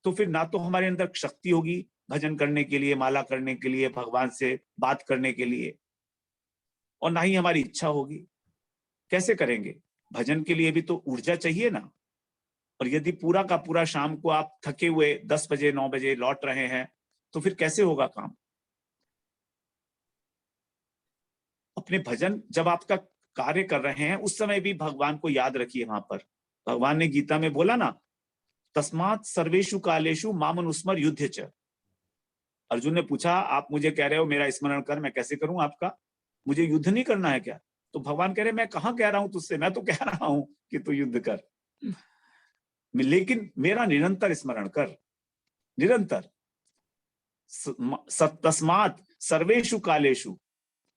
तो फिर ना तो हमारे अंदर शक्ति होगी भजन करने के लिए, माला करने के लिए, भगवान से बात करने के लिए, और ना ही हमारी इच्छा होगी। कैसे करेंगे? भजन के लिए भी तो ऊर्जा चाहिए ना। और यदि पूरा का पूरा शाम को आप थके हुए 10 बजे 9 बजे लौट रहे हैं तो फिर कैसे होगा काम? अपने भजन जब आपका कार्य कर रहे हैं उस समय भी भगवान को याद रखिए। वहां पर भगवान ने गीता में बोला ना, तस्मात् सर्वेषु कालेषु मामनुस्मर युध्य च। अर्जुन ने पूछा, आप मुझे कह रहे हो मेरा स्मरण कर, मैं कैसे करूं आपका? मुझे युद्ध नहीं करना है क्या? तो भगवान कह रहे मैं कहां कह रहा हूं तुझसे, मैं तो कह रहा हूं कि तू युद्ध कर, लेकिन मेरा निरंतर स्मरण कर, निरंतर। तस्मात् सर्वेषु कालेषु,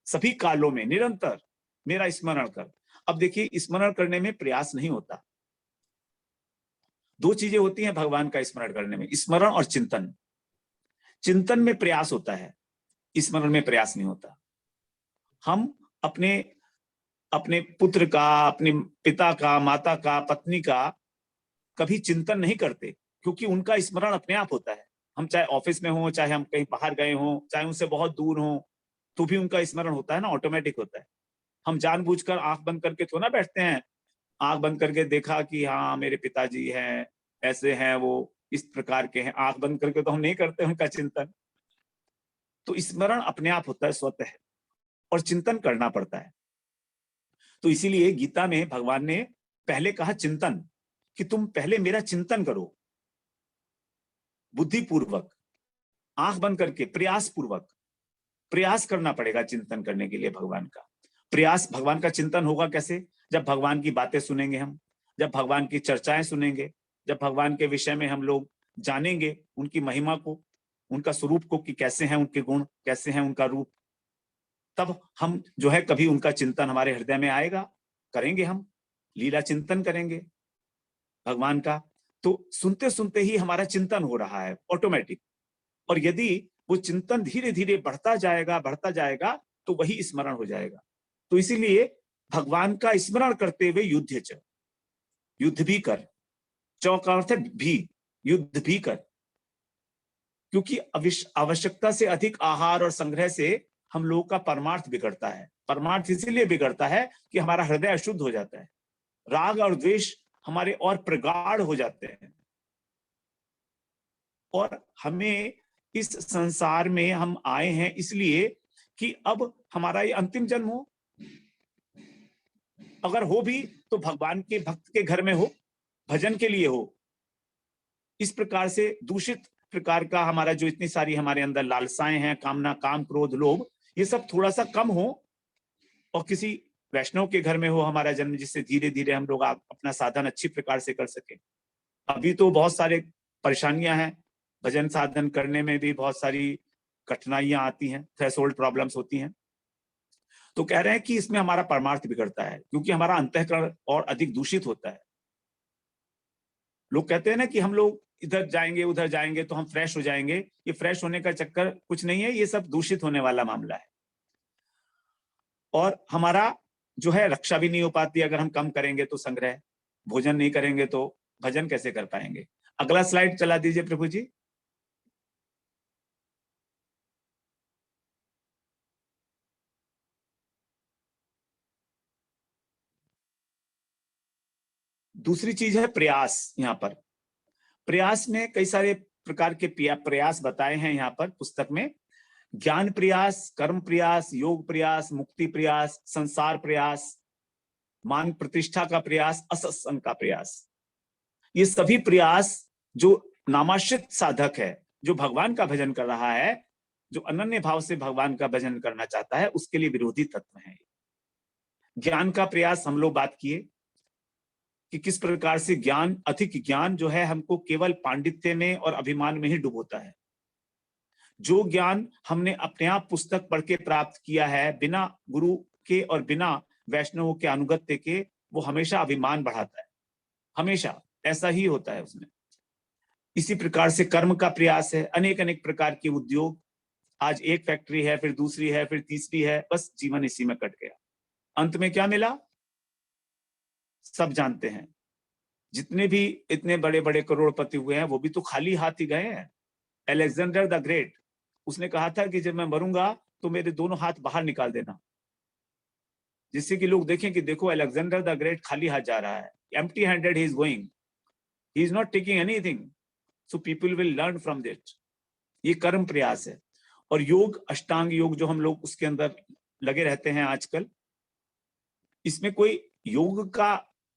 सभी कालों में निरंतर मेरा स्मरण कर। अब देखिए, स्मरण करने में प्रयास नहीं होता। 2 चीजें होती हैं भगवान का स्मरण करने में, स्मरण और चिंतन। चिंतन में प्रयास होता है, स्मरण में प्रयास नहीं होता। हम अपने अपने पुत्र का, अपने पिता का, माता का, पत्नी का कभी चिंतन नहीं करते, क्योंकि उनका स्मरण अपने आप होता है। हम चाहे ऑफिस में हो, चाहे हम कहीं बाहर गए हों, चाहे उनसे बहुत दूर हों, तो भी उनका स्मरण होता है ना, ऑटोमेटिक होता है। हम जानबूझकर आंख बंद करके थोड़ा ना बैठते हैं, आंख बंद करके देखा कि हाँ मेरे पिताजी हैं, ऐसे हैं, वो इस प्रकार के हैं, आंख बंद करके तो हम नहीं करते उनका चिंतन। तो स्मरण अपने आप होता है स्वतः, और चिंतन करना पड़ता है। तो इसीलिए गीता में भगवान ने पहले कहा चिंतन, कि तुम पहले मेरा चिंतन करो, बुद्धिपूर्वक, आंख बंद करके, प्रयास पूर्वक। प्रयास करना पड़ेगा चिंतन करने के लिए भगवान का। प्रयास, भगवान का चिंतन होगा कैसे? जब भगवान की बातें सुनेंगे हम, जब भगवान की चर्चाएं सुनेंगे, जब भगवान के विषय में हम लोग जानेंगे, उनकी महिमा को, उनका स्वरूप को, कि कैसे हैं उनके गुण, कैसे हैं उनका रूप, तब हम जो है कभी उनका चिंतन हमारे हृदय में आएगा, करेंगे, हम लीला चिंतन करेंगे भगवान का। तो सुनते सुनते ही हमारा चिंतन हो रहा है ऑटोमेटिक, और यदि वो चिंतन धीरे धीरे बढ़ता जाएगा तो वही स्मरण हो जाएगा। तो इसीलिए भगवान का स्मरण करते हुए युद्ध भी कर, चौ का अर्थ है भी, युद्ध भी कर, क्योंकि आवश्यकता से अधिक आहार और संग्रह से हम लोगों का परमार्थ बिगड़ता है। परमार्थ इसीलिए बिगड़ता है कि हमारा हृदय अशुद्ध हो जाता है, राग और द्वेष हमारे और प्रगाढ़ हो जाते हैं, और हमें इस संसार में हम आए हैं इसलिए कि अब हमारा ये अंतिम जन्म हो, अगर हो भी तो भगवान के भक्त के घर में हो, भजन के लिए हो। इस प्रकार से दूषित प्रकार का हमारा जो इतनी सारी हमारे अंदर लालसाएं हैं, कामना, काम, क्रोध, लोभ, ये सब थोड़ा सा कम हो, और किसी वैष्णव के घर में हो हमारा जन्म, जिससे धीरे धीरे हम लोग अपना साधन अच्छी प्रकार से कर सके। अभी तो बहुत सारे परेशानियां हैं, भजन साधन करने में भी बहुत सारी कठिनाइयां आती हैं, थ्रेशोल्ड प्रॉब्लम्स होती हैं। तो कह रहे हैं कि इसमें हमारा परमार्थ बिगड़ता है, क्योंकि हमारा अंतःकरण और अधिक दूषित होता है। लोग कहते हैं ना कि हम लोग इधर जाएंगे उधर जाएंगे तो हम फ्रेश हो जाएंगे, ये फ्रेश होने का चक्कर कुछ नहीं है, ये सब दूषित होने वाला मामला है। और हमारा जो है रक्षा भी नहीं हो पाती अगर हम कम करेंगे तो संग्रह, भोजन नहीं करेंगे तो भजन कैसे कर पाएंगे। अगला स्लाइड चला दीजिए प्रभु जी। दूसरी चीज है प्रयास। यहाँ पर प्रयास में कई सारे प्रकार के प्रयास बताए हैं यहाँ पर पुस्तक में। ज्ञान प्रयास, कर्म प्रयास, योग प्रयास, मुक्ति प्रयास, संसार प्रयास, मान प्रतिष्ठा का प्रयास, असत्संग का प्रयास। ये सभी प्रयास जो नामाश्रित साधक है, जो भगवान का भजन कर रहा है, जो अनन्य भाव से भगवान का भजन करना चाहता है, उसके लिए विरोधी तत्व है। ज्ञान का प्रयास हम लोग बात किए कि किस प्रकार से ज्ञान, अधिक ज्ञान जो है हमको केवल पांडित्य में और अभिमान में ही डुबोता है। जो ज्ञान हमने अपने आप पुस्तक पढ़ के प्राप्त किया है, बिना गुरु के और बिना वैष्णवों के अनुगत्य के, वो हमेशा अभिमान बढ़ाता है, हमेशा ऐसा ही होता है उसमें। इसी प्रकार से कर्म का प्रयास है, अनेक अनेक प्रकार के उद्योग, आज एक फैक्ट्री है, फिर दूसरी है, फिर तीसरी है, बस जीवन इसी में कट गया। अंत में क्या मिला सब जानते हैं। जितने भी इतने बड़े बड़े करोड़पति हुए हैं वो भी तो खाली हाथ ही गए हैं। अलेक्जेंडर द ग्रेट, उसने कहा था कि जब मैं मरूंगा तो मेरे दोनों हाथ बाहर निकाल देना, जिससे कि लोग देखें कि देखो अलेक्जेंडर द ग्रेट खाली हाथ जा रहा है, empty handed he is going, he is not taking anything, so people will learn from that. ये कर्म प्रयास है। और योग, अष्टांग योग जो हम लोग उसके अंदर लगे रहते हैं आजकल, इसमें कोई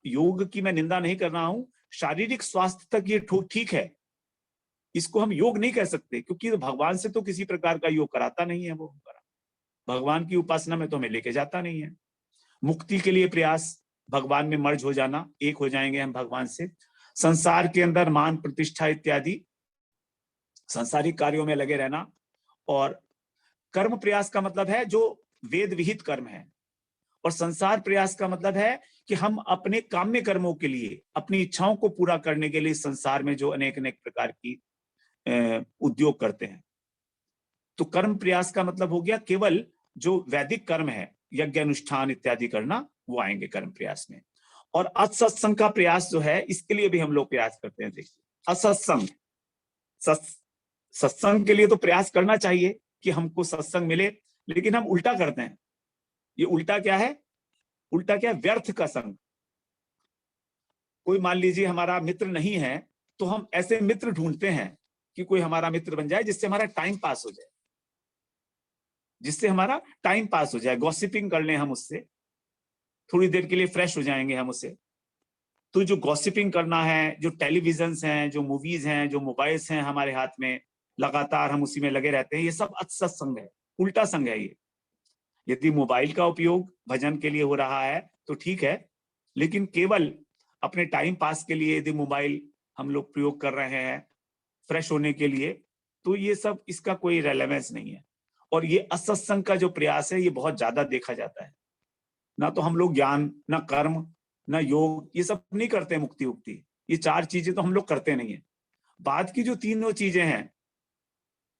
योग की मैं निंदा नहीं कर रहा हूं, शारीरिक स्वास्थ्य तक ये ठीक है, इसको हम योग नहीं कह सकते, क्योंकि भगवान से तो किसी प्रकार का योग कराता नहीं है वो, भगवान की उपासना में तो हमें लेके जाता नहीं है। मुक्ति के लिए प्रयास, भगवान में मर्ज हो जाना, एक हो जाएंगे हम भगवान से। संसार के अंदर मान प्रतिष्ठा इत्यादि सांसारिक कार्यों में लगे रहना। और कर्म प्रयास का मतलब है जो वेद विहित कर्म है, और संसार प्रयास का मतलब है कि हम अपने काम्य कर्मों के लिए, अपनी इच्छाओं को पूरा करने के लिए संसार में जो अनेक अनेक प्रकार की उद्योग करते हैं। तो कर्म प्रयास का मतलब हो गया केवल जो वैदिक कर्म है, यज्ञ अनुष्ठान इत्यादि करना, वो आएंगे कर्म प्रयास में। और असत्संग का प्रयास जो है, इसके लिए भी हम लोग प्रयास करते हैं। देखिए असत्संग, सत्संग के लिए तो प्रयास करना चाहिए कि हमको सत्संग मिले, लेकिन हम उल्टा करते हैं। ये उल्टा क्या है? उल्टा क्या? व्यर्थ का संग। कोई मान लीजिए हमारा मित्र नहीं है, तो हम ऐसे मित्र ढूंढते हैं कि कोई हमारा मित्र बन जाए जिससे हमारा टाइम पास हो जाए, जिससे हमारा टाइम पास हो जाए, गॉसिपिंग कर लें हम उससे, थोड़ी देर के लिए फ्रेश हो जाएंगे हम उससे। तो जो गॉसिपिंग करना है, जो टेलीविजन्स हैं, जो मूवीज हैं, जो मोबाइल्स हैं हमारे हाथ में, लगातार हम उसी में लगे रहते हैं, ये सब असत्संग है, उल्टा संग है ये। यदि मोबाइल का उपयोग भजन के लिए हो रहा है तो ठीक है, लेकिन केवल अपने टाइम पास के लिए यदि मोबाइल हम लोग प्रयोग कर रहे हैं फ्रेश होने के लिए, तो ये सब, इसका कोई रेलेवेंस नहीं है। और ये असत्संग का जो प्रयास है ये बहुत ज्यादा देखा जाता है। ना तो हम लोग ज्ञान, ना कर्म, ना योग, ये सब नहीं करते मुक्ति उक्ति, ये चार चीजें तो हम लोग करते नहीं है। बाद की जो तीनों चीजें हैं,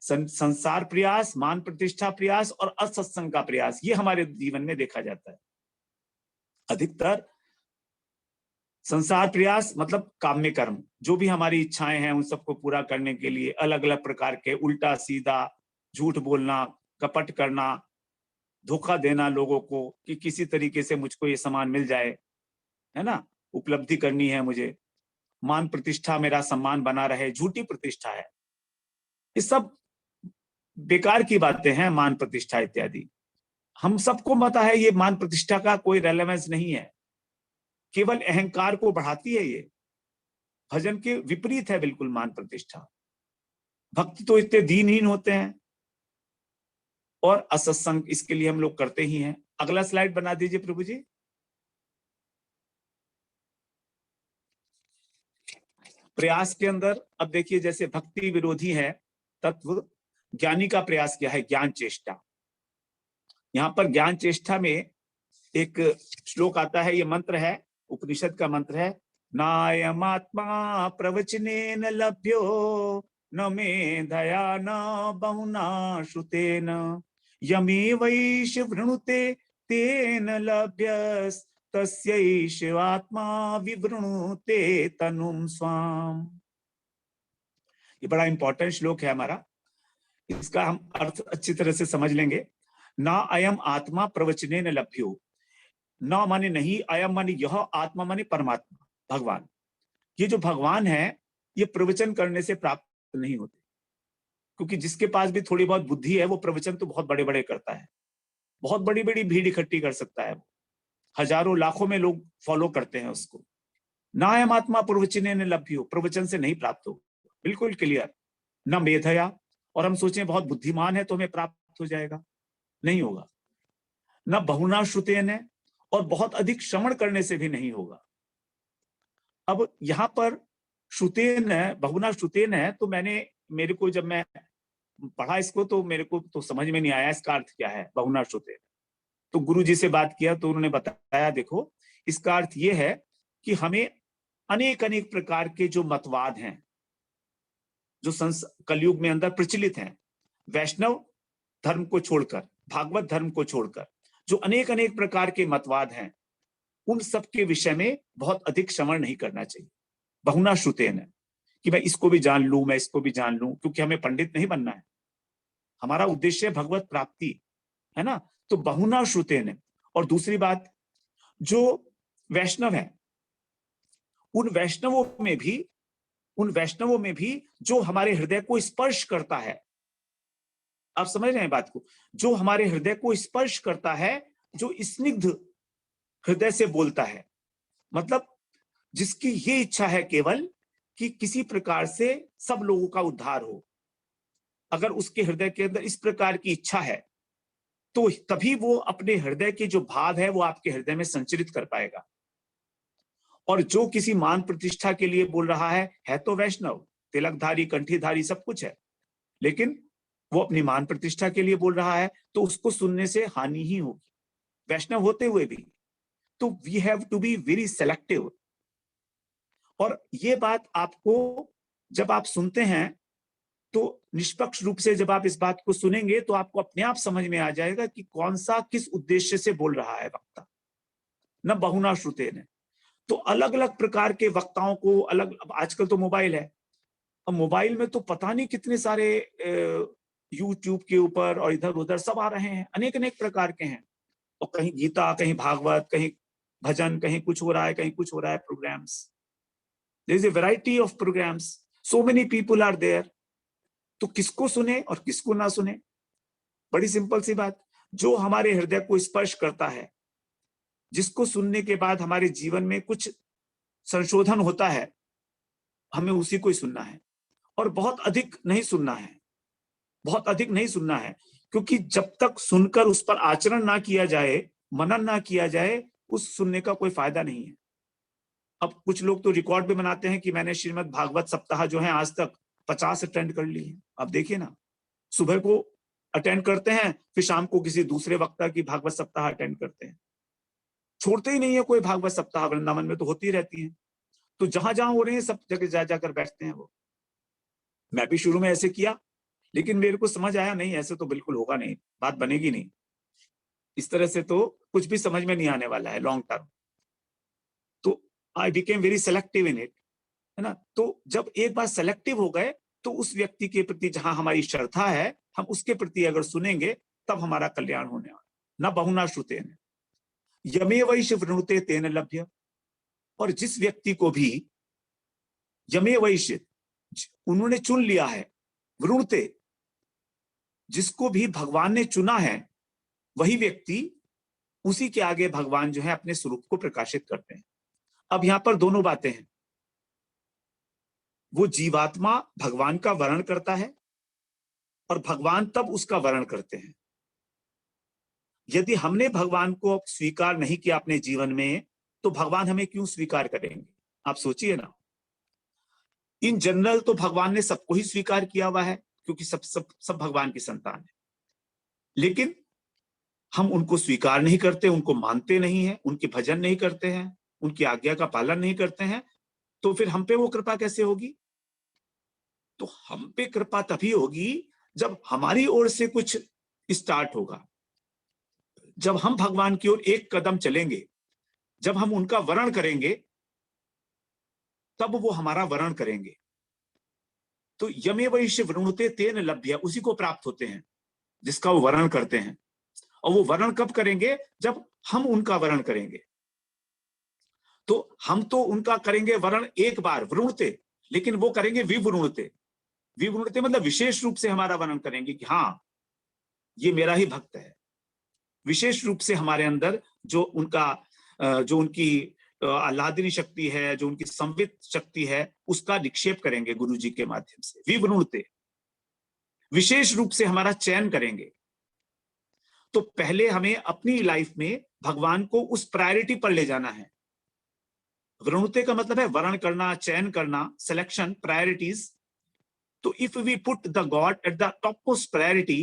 संसार प्रयास, मान प्रतिष्ठा प्रयास और असत्संग का प्रयास, ये हमारे जीवन में देखा जाता है। अधिकतर संसार प्रयास मतलब काम्य कर्म, जो भी हमारी इच्छाएं हैं उन सबको पूरा करने के लिए अलग अलग प्रकार के उल्टा सीधा झूठ बोलना, कपट करना, धोखा देना लोगों को कि किसी तरीके से मुझको ये सामान मिल जाए, है ना, उपलब्धि करनी है मुझे, मान प्रतिष्ठा, मेरा सम्मान बना रहे, झूठी प्रतिष्ठा है। ये सब बेकार की बातें हैं, मान प्रतिष्ठा इत्यादि। हम सबको पता है ये मान प्रतिष्ठा का कोई रेलेवेंस नहीं है, केवल अहंकार को बढ़ाती है ये। भजन के विपरीत है बिल्कुल मान प्रतिष्ठा। भक्त तो इतने दीनहीन होते हैं, और असत्संग इसके लिए हम लोग करते ही हैं। अगला स्लाइड बना दीजिए प्रभु जी। प्रयास के अंदर अब देखिए, जैसे भक्ति विरोधी है तत्व, ज्ञानी का प्रयास क्या है? ज्ञान चेष्टा। यहाँ पर ज्ञान चेष्टा में एक श्लोक आता है, ये मंत्र है, उपनिषद का मंत्र है, नायमात्मा प्रवचनेन लभ्यो न मेधया न बहुना श्रुतेन यमेवैष वृणुते तेन लभ्यस् तस्यैष आत्मा विवृणुते तनुम स्वाम। ये बड़ा इंपॉर्टेंट श्लोक है हमारा, इसका हम अर्थ अच्छी तरह से समझ लेंगे। ना अयम आत्मा प्रवचनेन लभ्यो, न माने नहीं, अयम माने यह, आत्मा माने परमात्मा, भगवान। ये जो भगवान है ये प्रवचन करने से प्राप्त नहीं होते, क्योंकि जिसके पास भी थोड़ी बहुत बुद्धि है वो प्रवचन तो बहुत बड़े बड़े करता है, बहुत बड़ी बड़ी भीड़ इकट्ठी कर सकता है, हजारों लाखों में लोग फॉलो करते हैं उसको। ना अयम आत्मा प्रवचनेन लभ्यो, प्रवचन से नहीं प्राप्त हो, बिल्कुल क्लियर। न मेधया, और हम सोचें बहुत बुद्धिमान है तो हमें प्राप्त हो जाएगा, नहीं होगा। न बहुना श्रुतेन है, और बहुत अधिक श्रवण करने से भी नहीं होगा। अब यहां पर श्रुतेन है, बहुना श्रुतेन है, तो मेरे को जब मैं पढ़ा इसको तो मेरे को तो समझ में नहीं आया इसका अर्थ क्या है बहुना श्रुतेन। तो गुरु जी से बात किया तो उन्होंने बताया, देखो इसका अर्थ ये है कि हमें अनेक अनेक प्रकार के जो मतवाद हैं, जो कलयुग में अंदर प्रचलित हैं, वैष्णव धर्म को छोड़कर, भागवत धर्म को छोड़कर, जो अनेक अनेक प्रकार के मतवाद हैं, उन सब के विषय में बहुत अधिक श्रवण नहीं करना चाहिए। बहुना श्रुतेन है कि मैं इसको भी जान लूं, मैं इसको भी जान लूं, क्योंकि हमें पंडित नहीं बनना है, हमारा उद्देश्य भगवत प्राप्ति है ना। तो बहुना श्रुतेन है। और दूसरी बात, जो वैष्णव है, उन वैष्णवों में भी जो हमारे हृदय को स्पर्श करता है, आप समझ रहे हैं बात को, जो हमारे हृदय को स्पर्श करता है, जो स्निग्ध हृदय से बोलता है, मतलब जिसकी ये इच्छा है केवल कि किसी प्रकार से सब लोगों का उद्धार हो, अगर उसके हृदय के अंदर इस प्रकार की इच्छा है तो तभी वो अपने हृदय के जो भाव है वो आपके हृदय में संचरित कर पाएगा। और जो किसी मान प्रतिष्ठा के लिए बोल रहा है तो वैष्णव, तिलकधारी, कंठीधारी, सब कुछ है, लेकिन वो अपनी मान प्रतिष्ठा के लिए बोल रहा है, तो उसको सुनने से हानि ही होगी, वैष्णव होते हुए भी। तो we have to be very selective. और ये बात आपको जब आप सुनते हैं तो निष्पक्ष रूप से जब आप इस बात को सुनेंगे तो आपको अपने आप समझ में आ जाएगा कि कौन सा किस उद्देश्य से बोल रहा है वक्ता। न बहुना श्रुतेन। तो अलग अलग प्रकार के वक्ताओं को अलग, आजकल तो मोबाइल है, अब मोबाइल में तो पता नहीं कितने सारे यूट्यूब के ऊपर और इधर उधर सब आ रहे हैं, अनेक अनेक प्रकार के हैं। और कहीं गीता, कहीं भागवत, कहीं भजन, कहीं कुछ हो रहा है, कहीं कुछ हो रहा है, programs. There is a variety of programs, so many people are there. तो किसको सुने और किसको ना सुने? बड़ी सिंपल सी बात, जो हमारे हृदय को स्पर्श करता है, जिसको सुनने के बाद हमारे जीवन में कुछ संशोधन होता है, हमें उसी को ही सुनना है। और बहुत अधिक नहीं सुनना है, बहुत अधिक नहीं सुनना है, क्योंकि जब तक सुनकर उस पर आचरण ना किया जाए, मनन ना किया जाए, उस सुनने का कोई फायदा नहीं है। अब कुछ लोग तो रिकॉर्ड भी बनाते हैं कि मैंने श्रीमद् भागवत सप्ताह जो है आज तक 50 अटेंड कर ली है। आप देखिए ना, सुबह को अटेंड करते हैं, फिर शाम को किसी दूसरे वक्ता की भागवत सप्ताह अटेंड करते हैं। छोड़ते ही नहीं है कोई भागवत सप्ताह, वृंदावन में तो होती रहती है। तो जहां जहां हो रही है सब जगह जा जाकर बैठते हैं वो। मैं भी शुरू में ऐसे किया, लेकिन मेरे को समझ आया नहीं, ऐसे तो बिल्कुल होगा नहीं, बात बनेगी नहीं। इस तरह से तो कुछ भी समझ में नहीं आने वाला है लॉन्ग टर्म। तो I became very selective in it, है ना। तो जब एक बार सेलेक्टिव हो गए, तो उस व्यक्ति के प्रति जहां हमारी श्रद्धा है, हम उसके प्रति अगर सुनेंगे, तब हमारा कल्याण होने वाला। न बहुना श्रुतेन यमेवैष वृणुते तेन लभ्य। और जिस व्यक्ति को भी यमेवैष, उन्होंने चुन लिया है, वृणुते, जिसको भी भगवान ने चुना है, वही व्यक्ति, उसी के आगे भगवान जो है अपने स्वरूप को प्रकाशित करते हैं। अब यहां पर दोनों बातें हैं, वो जीवात्मा भगवान का वर्ण करता है और भगवान तब उसका वर्ण करते हैं। यदि हमने भगवान को स्वीकार नहीं किया अपने जीवन में, तो भगवान हमें क्यों स्वीकार करेंगे? आप सोचिए ना। इन जनरल तो भगवान ने सबको ही स्वीकार किया हुआ है, क्योंकि सब भगवान की संतान है। लेकिन हम उनको स्वीकार नहीं करते, उनको मानते नहीं है, उनके भजन नहीं करते हैं, उनकी आज्ञा का पालन नहीं करते हैं, तो फिर हम पे वो कृपा कैसे होगी? तो हम पे कृपा तभी होगी जब हमारी ओर से कुछ स्टार्ट होगा, जब हम भगवान की ओर एक कदम चलेंगे, जब हम उनका वर्ण करेंगे, तब वो हमारा वर्ण करेंगे। तो यमेवैष वृणुते तेन लभ्य, उसी को प्राप्त होते हैं जिसका वो वर्ण करते हैं। और वो वर्ण कब करेंगे? जब हम उनका वर्ण करेंगे। तो हम तो उनका करेंगे वर्ण एक बार वृणुते, लेकिन वो करेंगे विवृणुते। विवृणुते मतलब विशेष रूप से हमारा वर्णन करेंगे कि हाँ, ये मेरा ही भक्त है। विशेष रूप से हमारे अंदर जो उनकी आह्लादिनी शक्ति है, जो उनकी संवित शक्ति है, उसका निक्षेप करेंगे गुरु जी के माध्यम से। विवृणुते, विशेष रूप से हमारा चयन करेंगे। तो पहले हमें अपनी लाइफ में भगवान को उस प्रायोरिटी पर ले जाना है। वृणुते का मतलब है वर्ण करना, चयन करना, सिलेक्शन, प्रायोरिटीज। तो if we put the God at the topmost priority,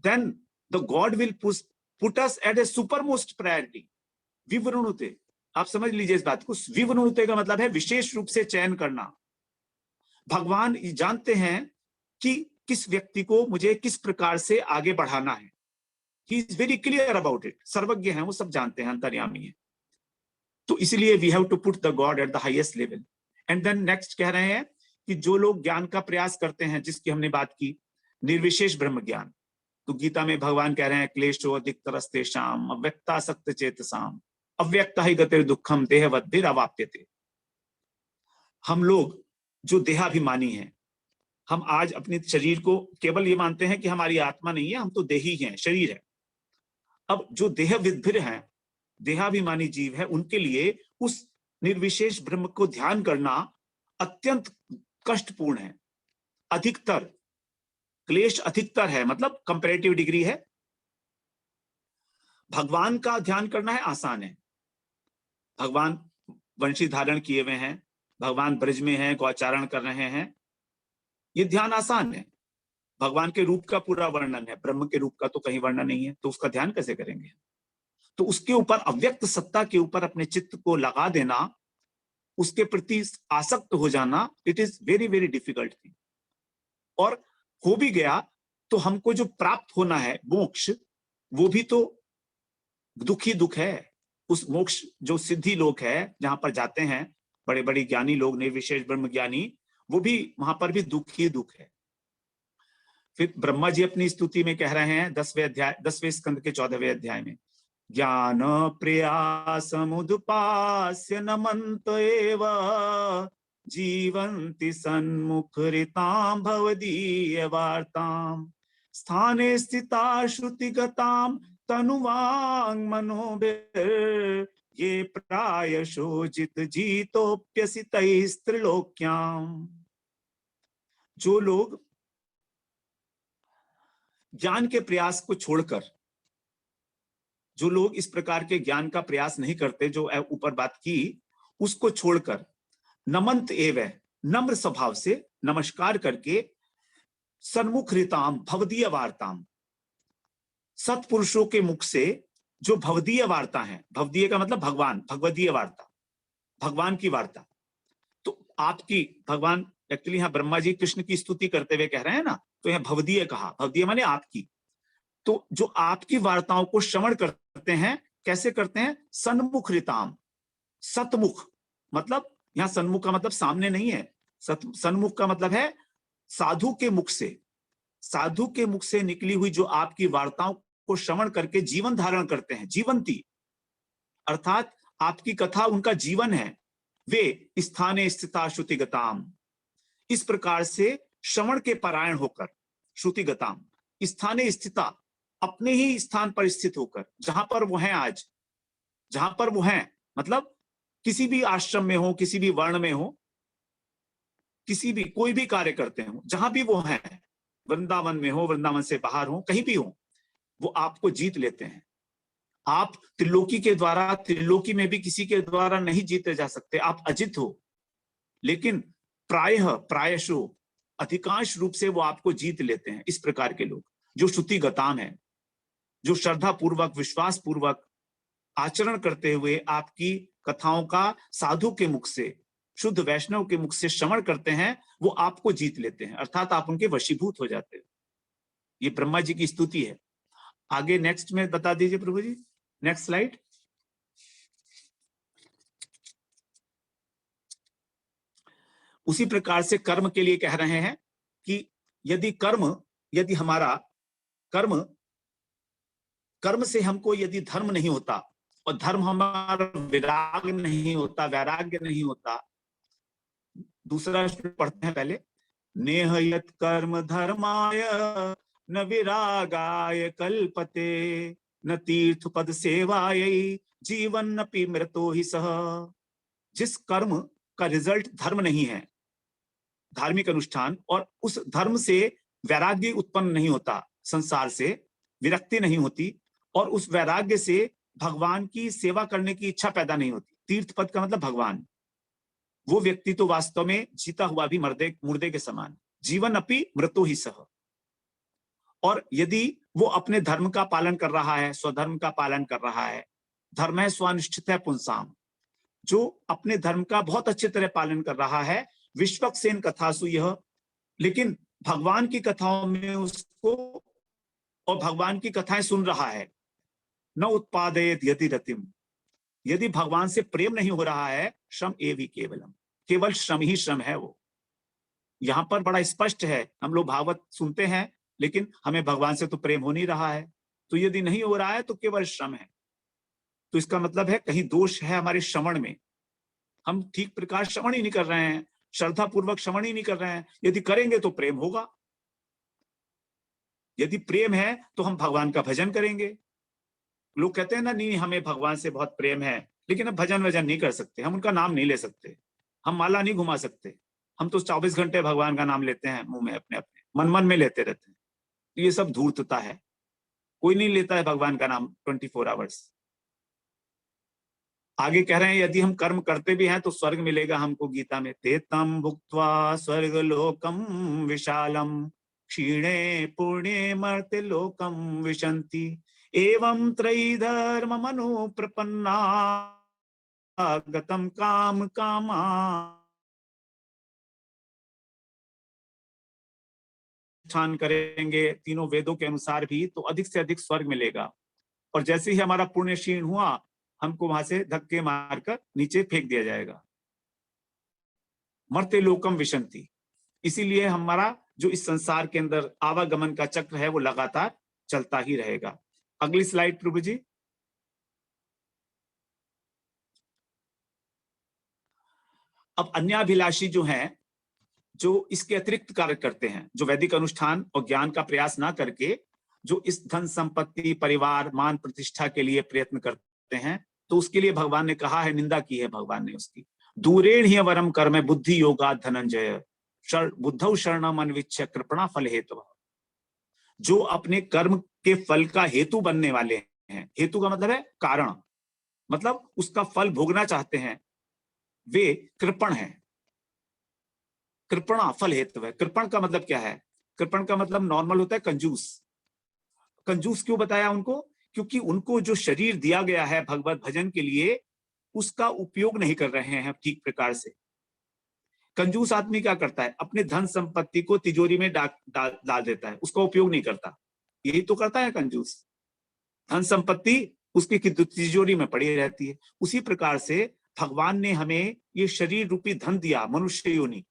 then the God will put us at a supermost priority. विवृणुते, आप समझ लीजिए इस बात को। विवृणुते का मतलब है विशेष रूप से चयन करना। भगवान जानते हैं कि किस व्यक्ति को मुझे किस प्रकार से आगे बढ़ाना है। He is very clear about it. सर्वज्ञ हैं, वो सब जानते हैं, अंतर्यामी है। तो इसलिए we have to put the God at the highest level. And then next कह रहे हैं कि जो लोग ज्ञान का प्रयास करते हैं, जिसकी हमने बात की, निर्विशेष ब्रह्म ज्ञान, तो गीता में भगवान कह रहे हैं क्लेशो अधिकतरस्तेषाम अव्यक्तासक्त चेतसाम अव्यक्ता ही गतिर दुखम देहवद्भिर अवाप्यते। हम लोग जो देहाभिमानी हैं, हम आज अपने शरीर को केवल ये मानते हैं कि हमारी आत्मा नहीं है, हम तो देही हैं, शरीर है। अब जो देहविद्भिर हैं, देहाभिमानी जीव है, उनके लिए उस निर्विशेष ब्रह्म को ध्यान करना अत्यंत कष्टपूर्ण है। अधिकतर, क्लेश अधिकतर है, मतलब कंपैरेटिव डिग्री है। भगवान का ध्यान करना है आसान है। भगवान वंशी धारण किए हुए हैं, भगवान ब्रज में हैं, गौचारण कर रहे हैं, ये ध्यान आसान है। भगवान के रूप का पूरा वर्णन है, ब्रह्म के रूप का तो कहीं वर्णन नहीं है, तो उसका ध्यान कैसे करेंगे? तो उसके ऊपर, अव्यक्त सत्ता के ऊपर अपने चित्त को लगा देना, उसके प्रति आसक्त हो जाना, it is very very difficult thing. और हो भी गया तो हमको जो प्राप्त होना है मोक्ष, वो भी तो दुख ही दुख है। उस मोक्ष जो सिद्धि लोक है, जहां पर जाते हैं बड़े बड़े ज्ञानी लोग, निर्विशेष ब्रह्म ज्ञानी, वो भी वहां पर भी दुख ही दुख है। फिर ब्रह्मा जी अपनी स्तुति में कह रहे हैं 10वें स्कंद के 14वें अध्याय में, ज्ञान प्रयासमुदुपास्य नमन्त एव जीवन्ति सन्मुखरितां भवदीय वार्तां स्थाने स्थिता श्रुतिगतां तनुवांग मनोभिर् ये प्रायशो जित जीतोप्यसितैस्त्रिलोक्याम्। जो लोग ज्ञान के प्रयास को छोड़कर, जो लोग इस प्रकार के ज्ञान का प्रयास नहीं करते, जो ऊपर बात की, उसको छोड़कर नमंत एवं नम्र स्वभाव से नमस्कार करके सन्मुख रिताम भवदीय वार्ताम, सत्पुरुषों के मुख से जो भवदीय वार्ता है, भवदीय का मतलब भगवान, भगवदीय वार्ता, भगवान की वार्ता। तो आपकी भगवान, एक्चुअली यहाँ ब्रह्मा जी कृष्ण की स्तुति करते हुए कह रहे हैं ना, तो यहाँ भवदीय कहा, भवदीय माने आपकी। तो जो आपकी वार्ताओं को श्रवण करते हैं, कैसे करते हैं? सन्मुख रिताम, सतमुख, मतलब यहाँ सन्मुख का मतलब सामने नहीं है, सन्मुख का मतलब है साधु के मुख से, साधु के मुख से निकली हुई जो आपकी वार्ताओं को श्रवण करके जीवन धारण करते हैं, जीवंती, अर्थात आपकी कथा उनका जीवन है। वे स्थाने स्थिता श्रुतिगताम, इस प्रकार से श्रवण के परायण होकर, श्रुतिगताम स्थाने स्थिता, अपने ही स्थान पर स्थित होकर, जहां पर वो हैं आज, जहां पर वो हैं मतलब किसी भी आश्रम में हो, किसी भी वर्ण में हो, किसी भी कोई भी कार्य करते हो, जहां भी वो हैं, वृंदावन में हो, वृंदावन से बाहर हो, कहीं भी हो, वो आपको जीत लेते हैं। आप त्रिलोकी के द्वारा, त्रिलोकी में भी किसी के द्वारा नहीं जीते जा सकते, आप अजित हो, लेकिन प्रायशो अधिकांश रूप से वो आपको जीत लेते हैं। इस प्रकार के लोग जो श्रुति गताम है, जो श्रद्धा पूर्वक, विश्वास पूर्वक आचरण करते हुए आपकी कथाओं का साधु के मुख से, शुद्ध वैष्णव के मुख से श्रवण करते हैं, वो आपको जीत लेते हैं, अर्थात आप उनके वशीभूत हो जाते हो। ये ब्रह्मा जी की स्तुति है। आगे नेक्स्ट में बता दीजिए प्रभु जी, नेक्स्ट स्लाइड। उसी प्रकार से कर्म के लिए कह रहे हैं कि यदि हमारा कर्म से हमको यदि धर्म नहीं होता, और धर्म हमारा विराग नहीं होता, वैराग्य नहीं होता। दूसरा पढ़ते हैं पहले, नेह यत् कर्म धर्माय न विरागाय कल्पते न तीर्थ पद सेवाय जीवन अपि मृतो ही सह। जिस कर्म का रिजल्ट धर्म नहीं है, धार्मिक अनुष्ठान, और उस धर्म से वैराग्य उत्पन्न नहीं होता, संसार से विरक्ति नहीं होती, और उस वैराग्य से भगवान की सेवा करने की इच्छा पैदा नहीं होती। तीर्थ पद का मतलब भगवान, वो व्यक्ति तो वास्तव में जीता हुआ भी मुर्दे के समान, जीवन अपि मृतो ही सह। और यदि वो अपने धर्म का पालन कर रहा है, स्वधर्म का पालन कर रहा है, धर्म है स्वानुष्ठित है पुंसाम, जो अपने धर्म का बहुत अच्छी तरह पालन कर रहा है, विश्वक्सेन कथासु यह, लेकिन भगवान की कथाओं में उसको, और भगवान की कथाएं सुन रहा है, न उत्पादयेत यदि रतिम, यदि भगवान से प्रेम नहीं हो रहा है, श्रम एवं केवलम, केवल श्रम ही श्रम है वो। यहां पर बड़ा स्पष्ट है, हम लोग भागवत सुनते हैं लेकिन हमें भगवान से तो प्रेम हो नहीं रहा है, तो यदि नहीं हो रहा है तो केवल श्रम है। तो इसका मतलब है कहीं दोष है हमारे श्रवण में, हम ठीक प्रकार श्रवण ही नहीं कर रहे हैं, श्रद्धा पूर्वक श्रवण ही नहीं कर रहे हैं। यदि करेंगे तो प्रेम होगा, यदि प्रेम है तो हम भगवान का भजन करेंगे। लोग कहते हैं ना, नहीं हमें भगवान से बहुत प्रेम है, लेकिन अब भजन वजन नहीं कर सकते, हम उनका नाम नहीं ले सकते, हम माला नहीं घुमा सकते, हम तो 24 घंटे भगवान का नाम लेते हैं मुंह में, अपने अपने मन में लेते रहते हैं। तो ये सब धूर्तता है, कोई नहीं लेता है भगवान का नाम 24 आवर्स। आगे कह रहे हैं यदि हम कर्म करते भी हैं तो स्वर्ग मिलेगा हमको, गीता में, तेतम भुक्त्वा स्वर्ग लोकम विशालम क्षीणे पुण्ये मर्त्य लोकम विशन्ति एवं त्रयी धर्म मनु प्रपन्ना गतम काम कामा अनुष्ठान करेंगे तीनों वेदों के अनुसार भी तो अधिक से अधिक स्वर्ग मिलेगा। और जैसे ही हमारा पुण्य क्षीण हुआ, हमको वहां से धक्के मारकर नीचे फेंक दिया जाएगा। मर्त्य लोकम विशन्ति, इसीलिए हमारा जो इस संसार के अंदर आवागमन का चक्र है वो लगातार चलता ही रहेगा। अगली स्लाइड प्रभु जी। अब अन्याभिलाषी जो हैं, जो इसके अतिरिक्त कार्य करते हैं, जो वैदिक अनुष्ठान और ज्ञान का प्रयास ना करके जो इस धन संपत्ति परिवार मान प्रतिष्ठा के लिए प्रयत्न करते हैं, तो उसके लिए भगवान ने कहा है, निंदा की है भगवान ने उसकी। दूरेण ही वरम कर्म बुद्धि योगा धनंजय बुद्धौ शरणम अन्विच्छ कृपणा फल हेतु। जो अपने कर्म के फल का हेतु बनने वाले हैं, हेतु का मतलब है कारण, मतलब उसका फल भोगना चाहते हैं, वे कृपण हैं। कृपणा फल हेतु है। कृपण का मतलब क्या है? कृपण का मतलब नॉर्मल होता है कंजूस। कंजूस क्यों बताया उनको? क्योंकि उनको जो शरीर दिया गया है भगवत भजन के लिए, उसका उपयोग नहीं कर रहे हैं ठीक प्रकार से। कंजूस आदमी क्या करता है? अपने धन संपत्ति को तिजोरी में डाल देता है, उसका उपयोग नहीं करता। यही तो करता है कंजूस। धन संपत्ति उसकी तिजोरी में पड़ी रहती है। उसी प्रकार से भगवान ने हमें ये शरीर रूपी धन दिया, मनुष्य योनि।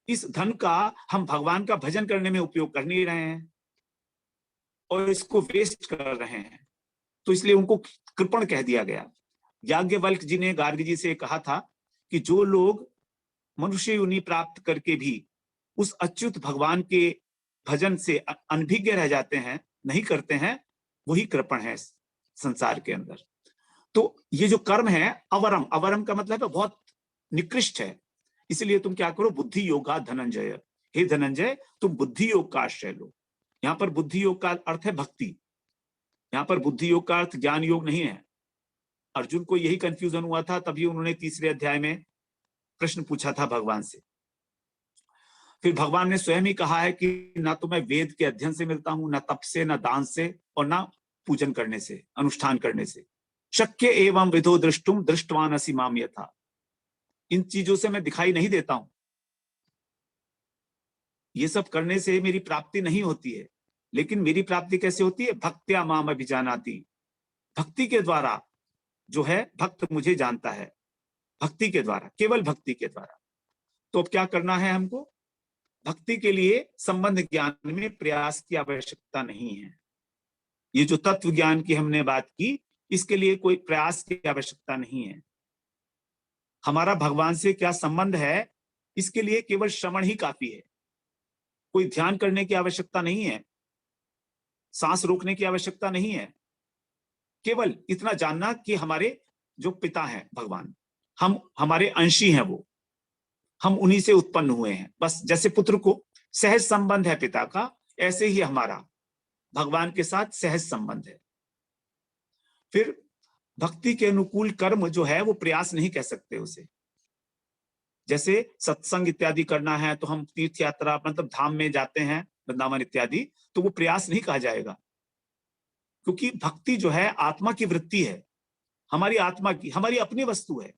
इस धन का हम भगवान का भजन करने में उपयोग कर नहीं रहे हैं और इसको वेस्ट कर रहे हैं, तो इसलिए उनको कृपण कह दिया गया। याज्ञवल्क्य जी ने गार्गी जी से कहा था कि जो लोग मनुष्य योनि प्राप्त करके भी उस अच्युत भगवान के भजन से अनभिज्ञ रह जाते हैं, नहीं करते हैं, वही कृपण है संसार के अंदर। तो ये जो कर्म है अवरम, अवरम का मतलब है बहुत निकृष्ट है। इसलिए तुम क्या करो? बुद्धि योगा धनंजय, हे धनंजय तुम बुद्धि योग का आश्रय लो। यहाँ पर बुद्धि योग का अर्थ है भक्ति। यहाँ पर बुद्धि योग का अर्थ ज्ञान योग नहीं है। अर्जुन को यही कंफ्यूजन हुआ था, तभी उन्होंने तीसरे अध्याय में प्रश्न पूछा था भगवान से। फिर भगवान ने स्वयं ही कहा है कि ना तो मैं वेद के अध्ययन से मिलता हूं, ना तप से, ना दान से, और ना पूजन करने से, अनुष्ठान करने से। शक्य एवं विधो दृष्टुम दृष्टवान असि माम यथा। इन चीजों से मैं दिखाई नहीं देता हूं। ये सब करने से मेरी प्राप्ति नहीं होती है। लेकिन मेरी प्राप्ति कैसे होती है? भक्त्या माम अभिजानाति। भक्ति के द्वारा जो है, भक्त मुझे जानता है, भक्ति के द्वारा, केवल भक्ति के द्वारा। तो अब क्या करना है हमको? भक्ति के लिए संबंध ज्ञान में प्रयास की आवश्यकता नहीं है। ये जो तत्व ज्ञान की हमने बात की, इसके लिए कोई प्रयास की आवश्यकता नहीं है। हमारा भगवान से क्या संबंध है, इसके लिए केवल श्रवण ही काफी है। कोई ध्यान करने की आवश्यकता नहीं है, सांस रोकने की आवश्यकता नहीं है। केवल इतना जानना कि हमारे जो पिता हैं भगवान, हम हमारे अंशी हैं, वो हम उन्हीं से उत्पन्न हुए हैं। बस जैसे पुत्र को सहज संबंध है पिता का, ऐसे ही हमारा भगवान के साथ सहज संबंध है। फिर भक्ति के अनुकूल कर्म जो है वो प्रयास नहीं कह सकते उसे। जैसे सत्संग इत्यादि करना है तो हम तीर्थ यात्रा मतलब धाम में जाते हैं, वृंदावन इत्यादि, तो वो प्रयास नहीं कहा जाएगा। क्योंकि भक्ति जो है आत्मा की वृत्ति है, हमारी आत्मा की, हमारी अपनी वस्तु है।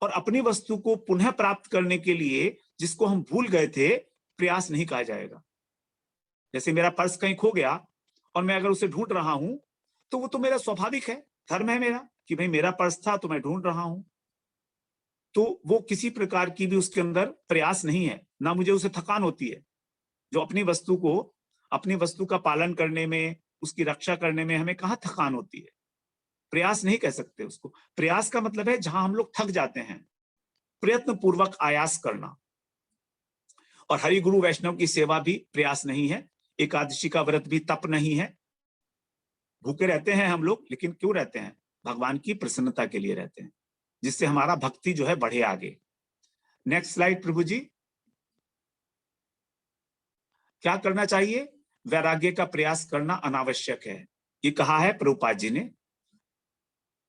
और अपनी वस्तु को पुनः प्राप्त करने के लिए जिसको हम भूल गए थे, प्रयास नहीं कहा जाएगा। जैसे मेरा पर्स कहीं खो गया और मैं अगर उसे ढूंढ रहा हूं, तो वो तो मेरा स्वाभाविक है, धर्म है मेरा कि भाई मेरा पर्स था तो मैं ढूंढ रहा हूं। तो वो किसी प्रकार की भी उसके अंदर प्रयास नहीं है, ना मुझे उसे थकान होती है। जो अपनी वस्तु को, अपनी वस्तु का पालन करने में, उसकी रक्षा करने में हमें कहाँ थकान होती है? प्रयास नहीं कह सकते उसको। प्रयास का मतलब है जहां हम लोग थक जाते हैं, प्रयत्न पूर्वक आयास करना। और हरि गुरु वैष्णव की सेवा भी प्रयास नहीं है। एकादशी का व्रत भी तप नहीं है। भूखे रहते हैं हम लोग, लेकिन क्यों रहते हैं? भगवान की प्रसन्नता के लिए रहते हैं, जिससे हमारा भक्ति जो है बढ़े आगे। नेक्स्ट स्लाइड प्रभु जी। क्या करना चाहिए? वैराग्य का प्रयास करना अनावश्यक है, ये कहा है प्रभुपाद जी ने।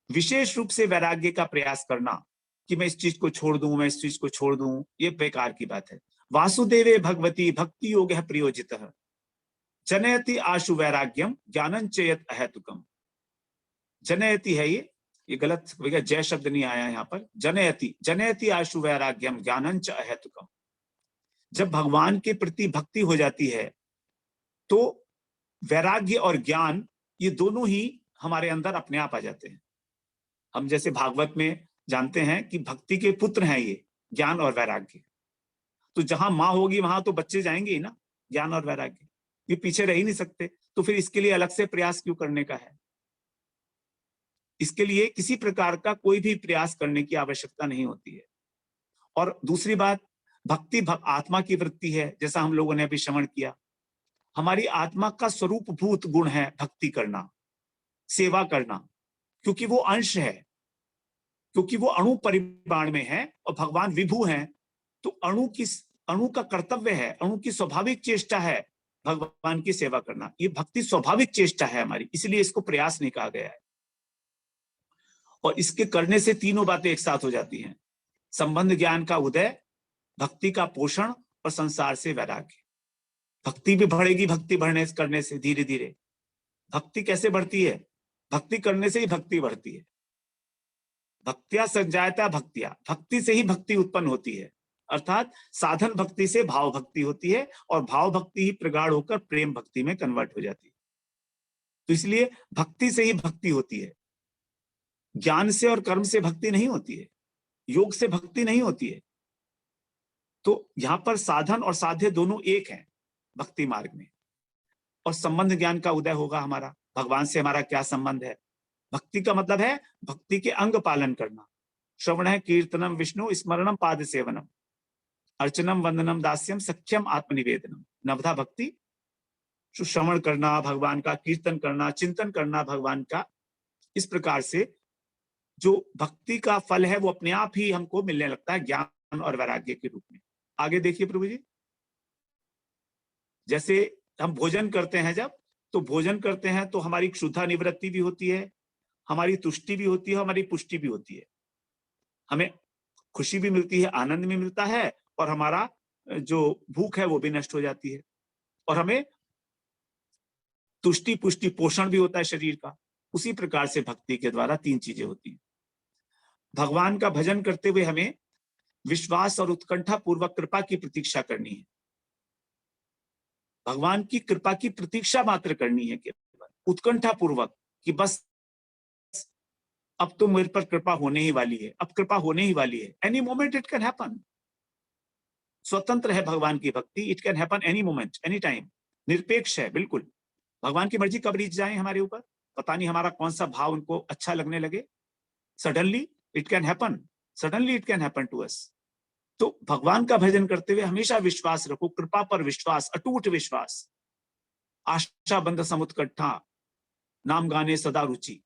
विशेष रूप से वैराग्य का प्रयास करना कि मैं इस चीज को छोड़ दूं, मैं इस चीज को छोड़ दूं, ये बेकार की बात है। वासुदेवे भगवती भक्ति योग है प्रयोजित, जनयति आशु वैराग्यम ज्ञानं चेयत अहेतुकम। जनयति है ये गलत, जय शब्द नहीं आया यहाँ पर। जनयति, जनयति आशु वैराग्यम ज्ञानं च अहेतुकम। जब भगवान के प्रति भक्ति हो जाती है तो वैराग्य और ज्ञान ये दोनों ही हमारे अंदर अपने आप आ जाते हैं। हम जैसे भागवत में जानते हैं कि भक्ति के पुत्र हैं ये ज्ञान और वैराग्य। तो जहां माँ होगी वहां तो बच्चे जाएंगे ही ना, ज्ञान और वैराग्य, ये पीछे रह ही नहीं सकते। तो फिर इसके लिए अलग से प्रयास क्यों करने का है? इसके लिए किसी प्रकार का कोई भी प्रयास करने की आवश्यकता नहीं होती है। और दूसरी बात, भक्ति आत्मा की वृत्ति है, जैसा हम लोगों ने अभी श्रवण किया। हमारी आत्मा का स्वरूपभूत गुण है भक्ति करना, सेवा करना, क्योंकि वो अंश है, क्योंकि वो अणु परिमाण में है और भगवान विभु हैं। तो अणु का कर्तव्य है, अणु की स्वाभाविक चेष्टा है भगवान की सेवा करना। ये भक्ति स्वाभाविक चेष्टा है हमारी, इसलिए इसको प्रयास नहीं कहा गया है। और इसके करने से तीनों बातें एक साथ हो जाती हैं: संबंध ज्ञान का उदय, भक्ति का पोषण और संसार से वैराग्य। भक्ति भी बढ़ेगी, भक्ति बढ़ने करने से धीरे धीरे। भक्ति कैसे बढ़ती है? भक्ति करने से ही भक्ति बढ़ती है। भक्त्या संजायता भक्तिया, भक्ति से ही भक्ति उत्पन्न होती है। अर्थात साधन भक्ति से भाव भक्ति होती है और भाव भक्ति ही प्रगाढ़ होकर प्रेम भक्ति में कन्वर्ट हो जाती है। तो इसलिए भक्ति से ही भक्ति होती है। ज्ञान से और कर्म से भक्ति नहीं होती है, योग से भक्ति नहीं होती है। तो यहां पर साधन और साध्य दोनों एक हैं भक्ति मार्ग में। और संबंध ज्ञान का उदय होगा हमारा, भगवान से हमारा क्या संबंध है। भक्ति का मतलब है भक्ति के अंग पालन करना। श्रवण है कीर्तनम विष्णु स्मरणम पाद सेवनम अर्चनम वंदनम दास्यम सख्यम आत्मनिवेदनम। नवधा भक्ति, श्रवण करना भगवान का, कीर्तन करना, चिंतन करना भगवान का। इस प्रकार से जो भक्ति का फल है वो अपने आप ही हमको मिलने लगता है ज्ञान और वैराग्य के रूप में। आगे देखिए प्रभु जी, जैसे हम भोजन करते हैं, जब तो भोजन करते हैं तो हमारी क्षुधा निवृत्ति भी होती है, हमारी तुष्टि भी होती है, हमारी पुष्टि भी होती है। हमें खुशी भी मिलती है, आनंद भी मिलता है और हमारा जो भूख है वो भी नष्ट हो जाती है। और हमें तुष्टि पुष्टि पोषण भी होता है शरीर का। उसी प्रकार से भक्ति के द्वारा तीन चीजें होती हैं। भगवान का भजन करते हुए हमें विश्वास और उत्कंठा पूर्वक कृपा की प्रतीक्षा करनी है। भगवान की कृपा की प्रतीक्षा मात्र करनी है, केवल उत्कंठा पूर्वक कि बस अब तो मेरे पर कृपा होने ही वाली है, अब कृपा होने ही वाली है। Any moment it can happen. स्वतंत्र है भगवान की भक्ति, it can happen any moment, any time. निरपेक्ष है बिल्कुल। भगवान की मर्जी कब रीच जाए हमारे ऊपर, पता नहीं हमारा कौन सा भाव उनको अच्छा लगने लगे। Suddenly it can happen, suddenly it can happen to us. तो भगवान का भजन करते हुए हमेशा विश्वास रखो, कृपा पर विश्वास, अटूट विश्वास। आशा बंध समुत्कंठा, नाम गाने सदा रुचि।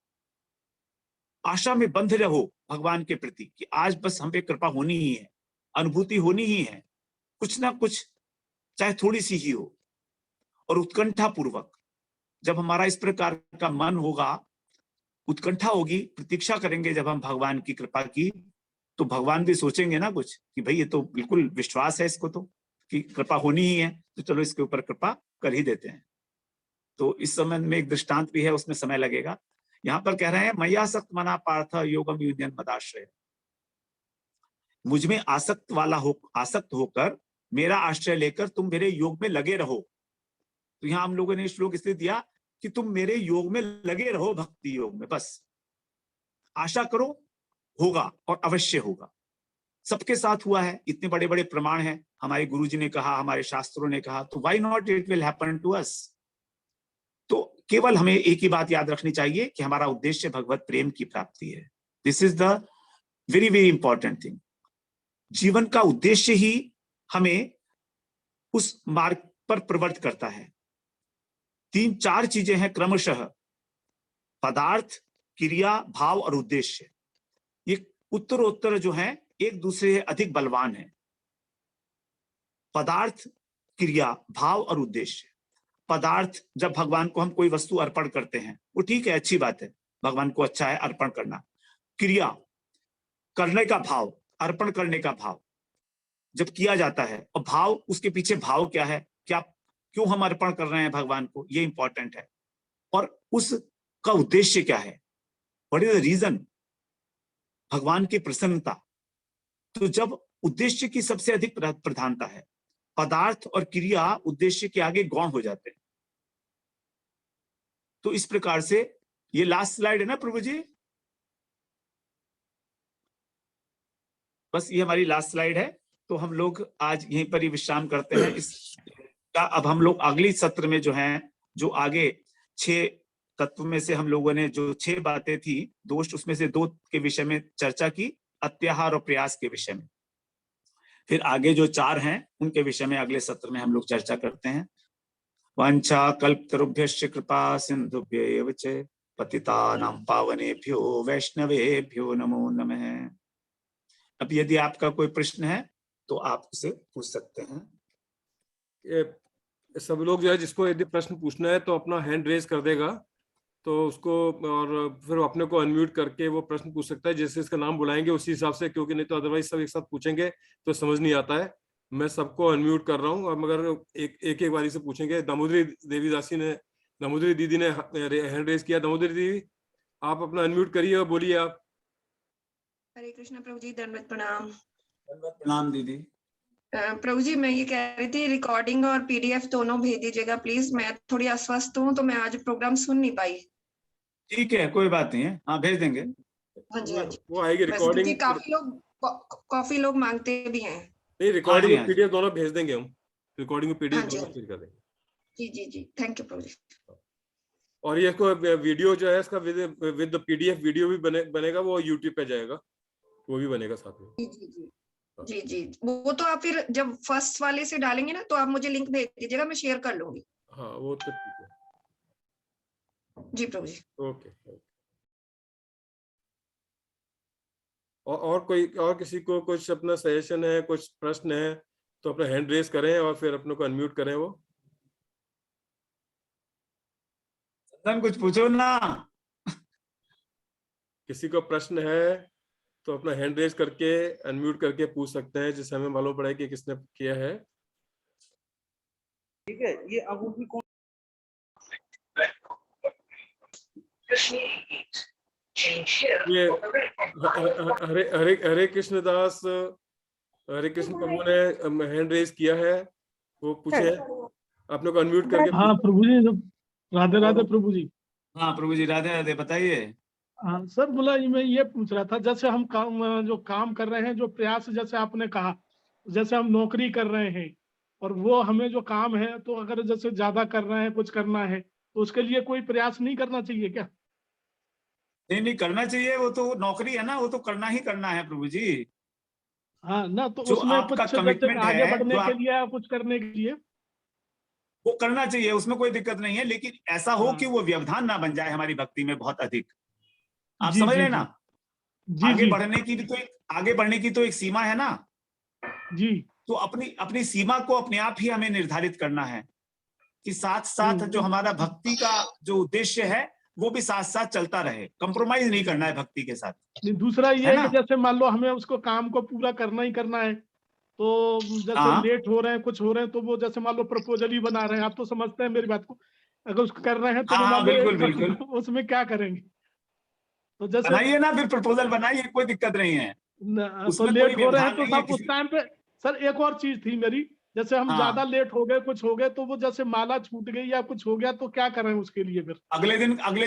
आशा में बंध रहो भगवान के प्रति कि आज बस हम पे कृपा होनी ही है, अनुभूति होनी ही है, कुछ ना कुछ चाहे थोड़ी सी ही हो। और उत्कंठा पूर्वक जब हमारा इस प्रकार का मन होगा, उत्कंठा होगी, प्रतीक्षा करेंगे जब हम भगवान की कृपा की, तो भगवान भी सोचेंगे ना कुछ कि भाई ये तो बिल्कुल विश्वास है इसको तो कि कृपा होनी ही है, तो चलो इसके ऊपर कृपा कर ही देते हैं। तो इस समय में एक दृष्टांत भी है, उसमें समय लगेगा। यहां पर कह रहे हैं मय्यासक्त मना पार्थ योगम युज्यन मदाश्रय। मुझ में आसक्त होकर मेरा आश्रय लेकर तुम मेरे योग में लगे रहो। तो यहां हम लोगों ने श्लोक इसलिए दिया कि तुम मेरे योग में लगे रहो, भक्ति योग में। बस आशा करो, होगा और अवश्य होगा। सबके साथ हुआ है, इतने बड़े बड़े प्रमाण हैं, हमारे गुरुजी ने कहा, हमारे शास्त्रों ने कहा, तो why not it will happen to us. तो केवल हमें एक ही बात याद रखनी चाहिए कि हमारा उद्देश्य भगवत प्रेम की प्राप्ति है। This is the very very important thing. जीवन का उद्देश्य ही हमें उस मार्ग पर प्रवृत्त करता है। 3-4 चीजें हैं क्रमशः: पदार्थ, क्रिया, भाव और उद्देश्य। ये उत्तरोत्तर जो है एक दूसरे से अधिक बलवान है। पदार्थ, क्रिया, भाव और उद्देश्य। पदार्थ, जब भगवान को हम कोई वस्तु अर्पण करते हैं, वो ठीक है, अच्छी बात है, भगवान को अच्छा है अर्पण करना। क्रिया, करने का भाव, अर्पण करने का भाव जब किया जाता है, और भाव, उसके पीछे भाव क्या है, क्या क्यों हम अर्पण कर रहे हैं भगवान को, ये इंपॉर्टेंट है। और उसका उद्देश्य क्या है, व्हाट इज द रीजन, भगवान की प्रसन्नता। तो जब उद्देश्य की सबसे अधिक प्रधानता है, पदार्थ और क्रिया उद्देश्य के आगे गौण हो जाते हैं। तो इस प्रकार से ये लास्ट स्लाइड है ना प्रभु जी, बस ये हमारी लास्ट स्लाइड है। तो हम लोग आज यहीं पर ही विश्राम करते हैं। इसका अब हम लोग अगली सत्र में जो है, जो आगे 6 तत्व में से हम लोगों ने जो 6 बातें थी दोष, उसमें से 2 के विषय में चर्चा की, अत्याहार और प्रयास के विषय में। फिर आगे जो 4 हैं उनके विषय में अगले सत्र में हम लोग चर्चा करते हैं। वांछा कल्पतरुभ्यश्च कृपा सिंधुभ्यैव च पतितानां पावनेभ्यो वैष्णवेभ्यो नमो नमः। अब यदि आपका कोई प्रश्न है तो आप उसे पूछ सकते हैं। सब लोग जो है जिसको यदि प्रश्न पूछना है तो अपना हैंड रेज कर देगा, तो उसको और फिर अपने को अनम्यूट करके वो प्रश्न पूछ सकता है। जैसे इसका नाम बुलाएंगे उसी हिसाब से, क्योंकि नहीं तो अदरवाइज सब एक साथ पूछेंगे तो समझ नहीं आता है। मैं सबको अनम्यूट कर रहा हूँ। अब मगर एक बारी से पूछेंगे। दामोदरी दीदी ने हैंड रेज किया। दामोदरी दीदी, आप अपना अनम्यूट करिए और बोलिए आप। हरे कृष्ण प्रभु जी, दंडवत प्रणाम। प्रणाम दीदी। प्रभु जी, मैं ये कह रही थी रिकॉर्डिंग और पीडीएफ दोनों भेज दीजिएगा प्लीज। मैं थोड़ी अस्वस्थ हूँ तो मैं आज प्रोग्राम सुन नहीं पाई। ठीक है, कोई बात नहीं है, हाँ भेज देंगे। हाँ जी, हाँ जी। वो आएगी रिकॉर्डिंग। काफी लोग मांगते भी हैं। नहीं, रिकॉर्डिंग हाँ और जी, पीडीएफ दोनों भेज देंगे हम। रिकॉर्डिंग और पीडीएफ हाँ जी, दोनों शेयर कर देंगे। जी जी जी, थैंक यू प्रभु जी। और ये इसको वीडियो जो है इसका विद पीडीएफ वीडियो भी बनेगा, वो यूट्यूब पे जाएगा, वो भी बनेगा साथ में। जी जी जी जी जी, वो तो आप फिर जब फर्स्ट वाले से डालेंगे ना तो आप मुझे लिंक भेज दीजिएगा, मैं शेयर कर लूंगी। हाँ, वो तो ठीक है। जी प्रभु जी। ओके। और कोई और किसी को कुछ अपना सजेशन है, कुछ प्रश्न है तो अपना हैंड रेज करें और फिर अपने को अनम्यूट करें। वो कुछ पूछो ना। किसी को प्रश्न है तो अपना हैंड रेज करके अनम्यूट करके पूछ सकते हैं, जिससे हमें मालूम पड़े कि किसने किया है। ठीक है, ये अंगूठी कौन? ये हरे हरे हरे कृष्ण दास, हरे कृष्ण प्रभु ने हैंड रेज किया है, वो पूछे आपने को अनम्यूट करके। हाँ प्रभु जी, राधे राधे प्रभु जी। हाँ प्रभु जी, राधे राधे, बताइए। हाँ सर, बोला मैं ये पूछ रहा था, जैसे हम जो काम कर रहे हैं, जो प्रयास, जैसे आपने कहा, जैसे हम नौकरी कर रहे हैं और वो हमें जो काम है, तो अगर जैसे ज्यादा कर रहे हैं, कुछ करना है, तो उसके लिए कोई प्रयास नहीं करना चाहिए क्या? नहीं नहीं, करना चाहिए, वो तो नौकरी है ना, वो तो करना ही करना है प्रभु जी। हाँ ना, तो जो उसमें आपका कुछ जैसे कमिटमेंट आगे है, बढ़ने जो के आप, लिए या कुछ करने के लिए वो करना चाहिए, उसमें कोई दिक्कत नहीं है, लेकिन ऐसा हो हाँ। कि वो व्यवधान ना बन जाए हमारी भक्ति में बहुत अधिक। आप जी समझ जी रहे हैं जी ना? जी आगे जी बढ़ने की भी तो आगे बढ़ने की तो एक सीमा है ना। जी। तो अपनी अपनी सीमा को अपने आप ही हमें निर्धारित करना है कि साथ साथ जो हमारा भक्ति का जो उद्देश्य है वो भी साथ साथ चलता रहे, कंप्रोमाइज नहीं करना है भक्ति के साथ। नहीं, दूसरा ये है है ना? कि जैसे मान लो हमें उसको काम को पूरा करना ही करना है, तो जैसे हाँ लेट हो रहे हैं, कुछ हो रहे हैं, तो वो जैसे मान लो प्रपोजल ही बना रहे हैं, आप तो समझते हैं मेरी बात को। अगर उसको कर रहे हैं तो हाँ वो हाँ, मान लो बिल्कुल एक बिल्कुल, उसमें क्या करेंगे? तो जैसे बनाइए ना, फिर प्रपोजल बनाइए, कोई दिक्कत नहीं है, तो उसमें कोई लेट हो रहे हैं व्यवधान तो नहीं है सब उस किसी। टाइम पे। सर एक और चीज थी मेरी, जैसे हम ज्यादा हाँ, लेट हो गए, कुछ हो गए, तो वो जैसे माला छूट गई या कुछ हो गया, तो क्या करें उसके लिए फिर? अगले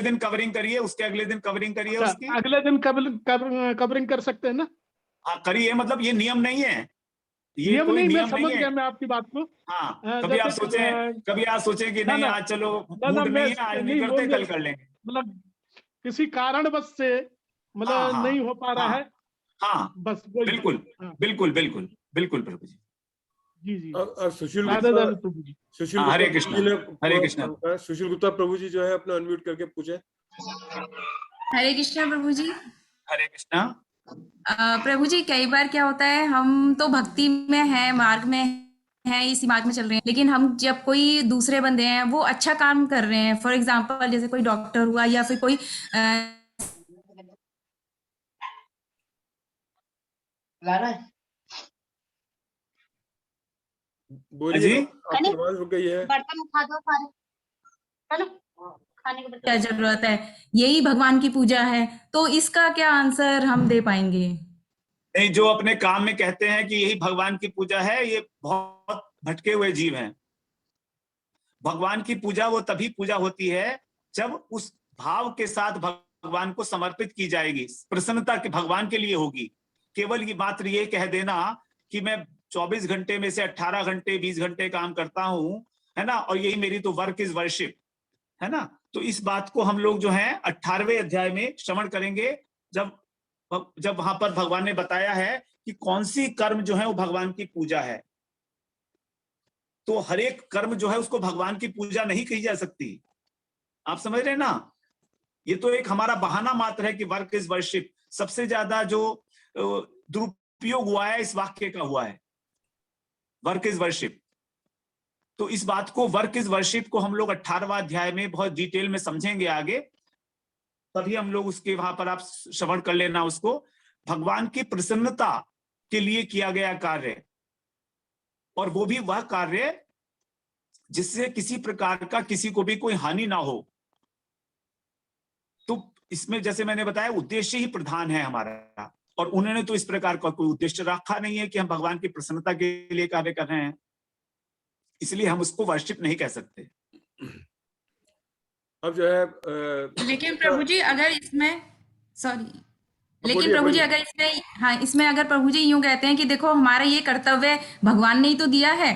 दिन कवरिंग करिए, उसके अगले दिन कवरिंग करिए अच्छा, उसकी। अगले दिन कवरिंग कर सकते हैं ना? हाँ करिए, मतलब ये नियम नहीं है, ये नियम कोई नहीं, मैं नियम नहीं समझ है। गया मैं आपकी बात को। हाँ, जैसे कभी आप सोचें कि ना नहीं ना आज चलो ना ना, मूड मैं नहीं है, आज नहीं नहीं, वो करते, कल कर लेंगे। मतलब किसी कारणवश से हाँ मतलब हाँ नहीं हो पा रहा हाँ है, हाँ, बस वही। बिल्कुल हाँ बिल्कुल बिल्कुल बिल्कुल प्रभु जी। जी जी। और राधे राधे प्रभु जी। हाँ, हरे प्रभु कृष्णा, जी ने हरे कृष्णा। सुशील गुप्ता प्रभु जी जो है अपना अनम्यूट करके पूछे। हरे कृष्णा प्रभु जी। हरे कृष्णा। प्रभु जी, कई बार क्या होता है, हम तो भक्ति में है, मार्ग में है, इसी मार्ग में चल रहे हैं, लेकिन हम जब कोई दूसरे बंदे हैं वो अच्छा काम कर रहे हैं, फॉर एग्जांपल जैसे कोई डॉक्टर हुआ या फिर कोई बोलिए, जी आपकी आवाज रुक गई है। बर्तन उठा दो सारे, चलो खाने के बर्तन। क्या जरूरत है, यही भगवान की पूजा है, तो इसका क्या आंसर हम दे पाएंगे? नहीं, जो अपने काम में कहते हैं कि यही भगवान की पूजा है, ये बहुत भटके हुए जीव हैं। भगवान की पूजा वो तभी पूजा होती है जब उस भाव के साथ भगवान को समर्पित की जाएगी, प्रसन्नता के भगवान के लिए होगी। केवल ये मात्र ये कह देना कि मैं 24 घंटे में से 18 घंटे 20 घंटे काम करता हूं, है ना, और यही मेरी तो वर्क इज वर्शिप, है ना। तो इस बात को हम लोग जो है 18वें अध्याय में श्रवण करेंगे, जब वहां पर भगवान ने बताया है कि कौन सी कर्म जो है वो भगवान की पूजा है। तो हर एक कर्म जो है उसको भगवान की पूजा नहीं कही जा सकती। आप समझ रहे हैं ना, ये तो एक हमारा बहाना मात्र है कि वर्क इज वर्शिप। सबसे ज्यादा जो दुरुपयोग हुआ है इस वाक्य का हुआ है, वर्क इज वर्शिप। तो इस बात को, वर्क इज वर्शिप को हम लोग 18वां अध्याय में बहुत डिटेल में समझेंगे आगे, तभी हम लोग उसके वहां पर आप श्रवण कर लेना उसको। भगवान की प्रसन्नता के लिए किया गया कार्य, और वो भी वह कार्य जिससे किसी प्रकार का किसी को भी कोई हानि ना हो। तो इसमें जैसे मैंने बताया उद्देश्य ही प्रधान है हमारा, और उन्होंने तो इस प्रकार का कोई उद्देश्य रखा नहीं है कि हम भगवान की प्रसन्नता के लिए कार्य कर रहे हैं, इसलिए हम उसको वर्शिप नहीं कह सकते। अब जो है लेकिन प्रभु जी अगर इसमें, सॉरी, लेकिन बोलिए, प्रभु जी बोलिए। अगर इसमें, हाँ, इसमें अगर प्रभु जी यूं कहते हैं कि देखो हमारा ये कर्तव्य भगवान ने ही तो दिया है,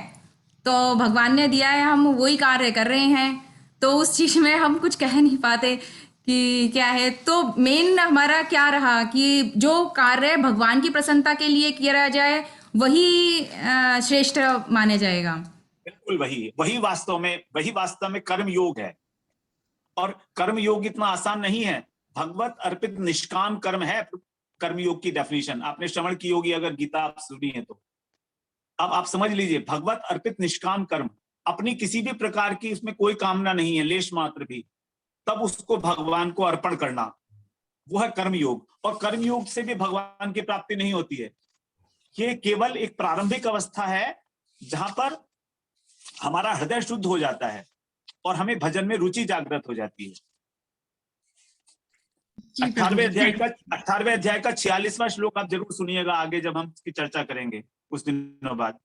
तो भगवान ने दिया है, हम वही कार्य कर रहे हैं, तो उस चीज में हम कुछ कह नहीं पाते कि क्या है। तो मेन हमारा क्या रहा कि जो कार्य भगवान की प्रसन्नता के लिए किया जाए वही श्रेष्ठ माने जाएगा। बिल्कुल वही वास्तव में कर्म योग है। और कर्म योग इतना आसान नहीं है। भगवत अर्पित निष्काम कर्म है कर्म योग की डेफिनेशन। आपने श्रवण की होगी अगर गीता आप सुनी है तो। अब आप समझ लीजिए, भगवत अर्पित निष्काम कर्म, अपनी किसी भी प्रकार की उसमें कोई कामना नहीं है, लेश मात्र भी, तब उसको भगवान को अर्पण करना, वो है कर्मयोग। और कर्मयोग से भी भगवान की प्राप्ति नहीं होती है। ये केवल एक प्रारंभिक अवस्था है जहां पर हमारा हृदय शुद्ध हो जाता है और हमें भजन में रुचि जागृत हो जाती है। 18वें अध्याय का 46वां श्लोक आप जरूर सुनिएगा आगे जब हम इसकी चर्चा करेंगे कुछ दिनों बाद।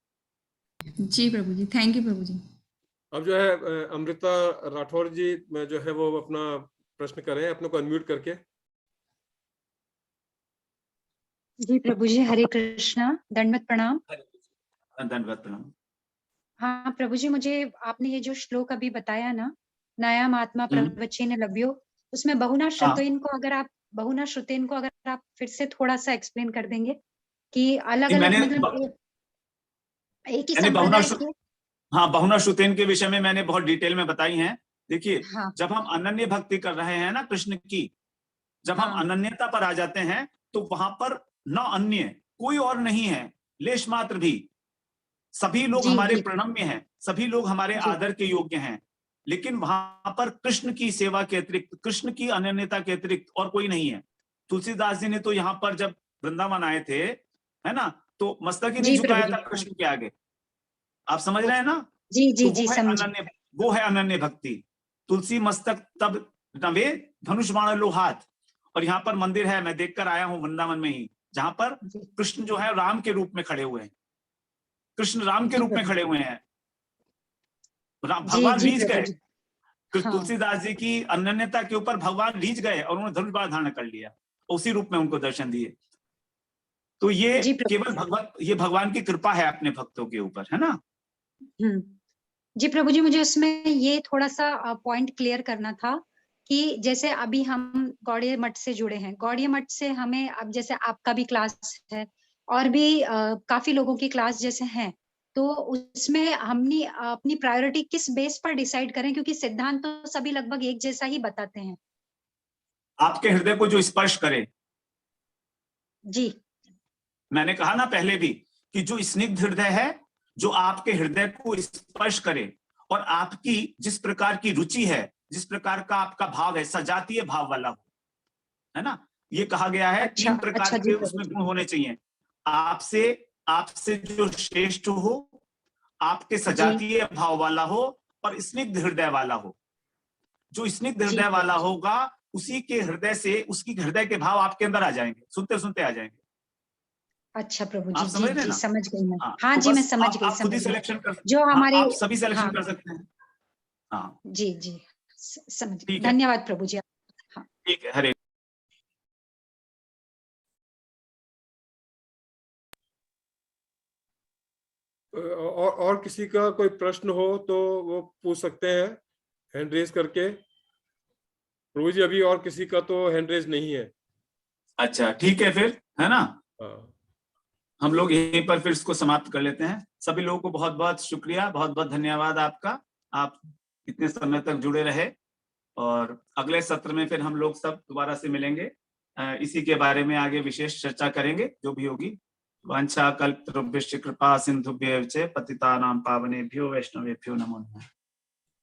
जी प्रभु जी, थैंक यू प्रभु जी। अब जो है अमृता राठौर जी जो है वो अपना प्रश्न करें, अपने को अनम्यूट करके। जी प्रभु जी, हरे कृष्णा, दंडवत प्रणाम। दंडवत प्रणाम। हाँ प्रभु जी, मुझे आपने ये जो श्लोक अभी बताया ना, नयाम आत्मा प्रवचेन लभ्यो, उसमें बहुना श्रुतेन को अगर आप फिर से थोड़ा सा एक्सप्लेन कर देंगे कि अलग अलग मतलब एक ही संप्रदाय के। हाँ, बहुना श्रुतेन के विषय में मैंने बहुत डिटेल में बताई हैं। देखिए, हाँ। जब हम अनन्य भक्ति कर रहे हैं ना कृष्ण की, जब हम अनन्यता पर आ जाते हैं तो वहां पर न अन्य कोई और नहीं है, लेश मात्र भी। सभी लोग हमारे प्रणम्य हैं, सभी लोग हमारे आदर के योग्य हैं, लेकिन वहां पर कृष्ण की सेवा के अतिरिक्त, कृष्ण की अनन्यता के अतिरिक्त और कोई नहीं है। तुलसीदास जी ने तो यहाँ पर जब वृंदावन आए थे, है ना, तो मस्तक ही नहीं झुकाया था कृष्ण के आगे। आप समझ रहे हैं ना? जी जी तो जी, वो है अनन्य भक्ति। तुलसी मस्तक तब नवे धनुष बाण लो हाथ। और यहाँ पर मंदिर है, मैं देखकर आया हूँ वृंदावन में ही, जहां पर कृष्ण जो है राम के रूप में खड़े हुए हैं। कृष्ण राम के रूप में खड़े हुए हैं। भगवान रीझ गए। तुलसीदास जी की अनन्यता के ऊपर भगवान रीझ गए और उन्होंने धनुष बाण धारण कर लिया, उसी रूप में उनको दर्शन दिए। तो ये केवल भगवान की कृपा है अपने भक्तों के ऊपर, है ना। जी प्रभु जी, मुझे उसमें ये थोड़ा सा पॉइंट क्लियर करना था कि जैसे अभी हम गौड़ीय मठ से जुड़े हैं, गौड़ीय मठ से हमें अब जैसे आपका भी क्लास है और भी काफी लोगों की क्लास जैसे हैं, तो उसमें हमने अपनी प्रायोरिटी किस बेस पर डिसाइड करें, क्योंकि सिद्धांत तो सभी लगभग एक जैसा ही बताते हैं। आपके हृदय को जो स्पर्श करे। जी, मैंने कहा ना पहले भी कि जो स्निग्ध हृदय है, जो आपके हृदय को स्पर्श करे और आपकी जिस प्रकार की रुचि है, जिस प्रकार का आपका भाव है, सजातीय भाव वाला हो, है ना। ये कहा गया है 3 प्रकार के उसमें गुण होने चाहिए। आपसे जो श्रेष्ठ हो, आपके सजातीय भाव वाला हो और स्निग्ध हृदय वाला हो। जो स्निग्ध हृदय वाला होगा उसी के हृदय से, उसकी हृदय के भाव आपके अंदर आ जाएंगे, सुनते सुनते आ जाएंगे। अच्छा प्रभु जी, जी समझ गई मैं। हाँ जी, मैं समझ गई। खुद ही सिलेक्शन कर, जो हमारे आप सभी सिलेक्शन कर सकते हैं। हाँ जी जी, समझ गई। धन्यवाद प्रभु जी। हाँ ठीक है, हरे। और किसी का कोई प्रश्न हो तो वो पूछ सकते हैं हैंड रेज करके। प्रभु जी अभी और किसी का तो हैंड रेज नहीं है। अच्छा ठीक है फिर, है ना, हाँ। हम लोग यहीं पर फिर इसको समाप्त कर लेते हैं। सभी लोगों को बहुत बहुत शुक्रिया, बहुत बहुत धन्यवाद आपका, आप इतने समय तक जुड़े रहे। और अगले सत्र में फिर हम लोग सब दोबारा से मिलेंगे, इसी के बारे में आगे विशेष चर्चा करेंगे जो भी होगी। वांछा कल्पतरुभ्यश्च कृपा सिंधुभ्यश्च पतितानां पावनेभ्यो वैष्णवेभ्यो नमो नमः।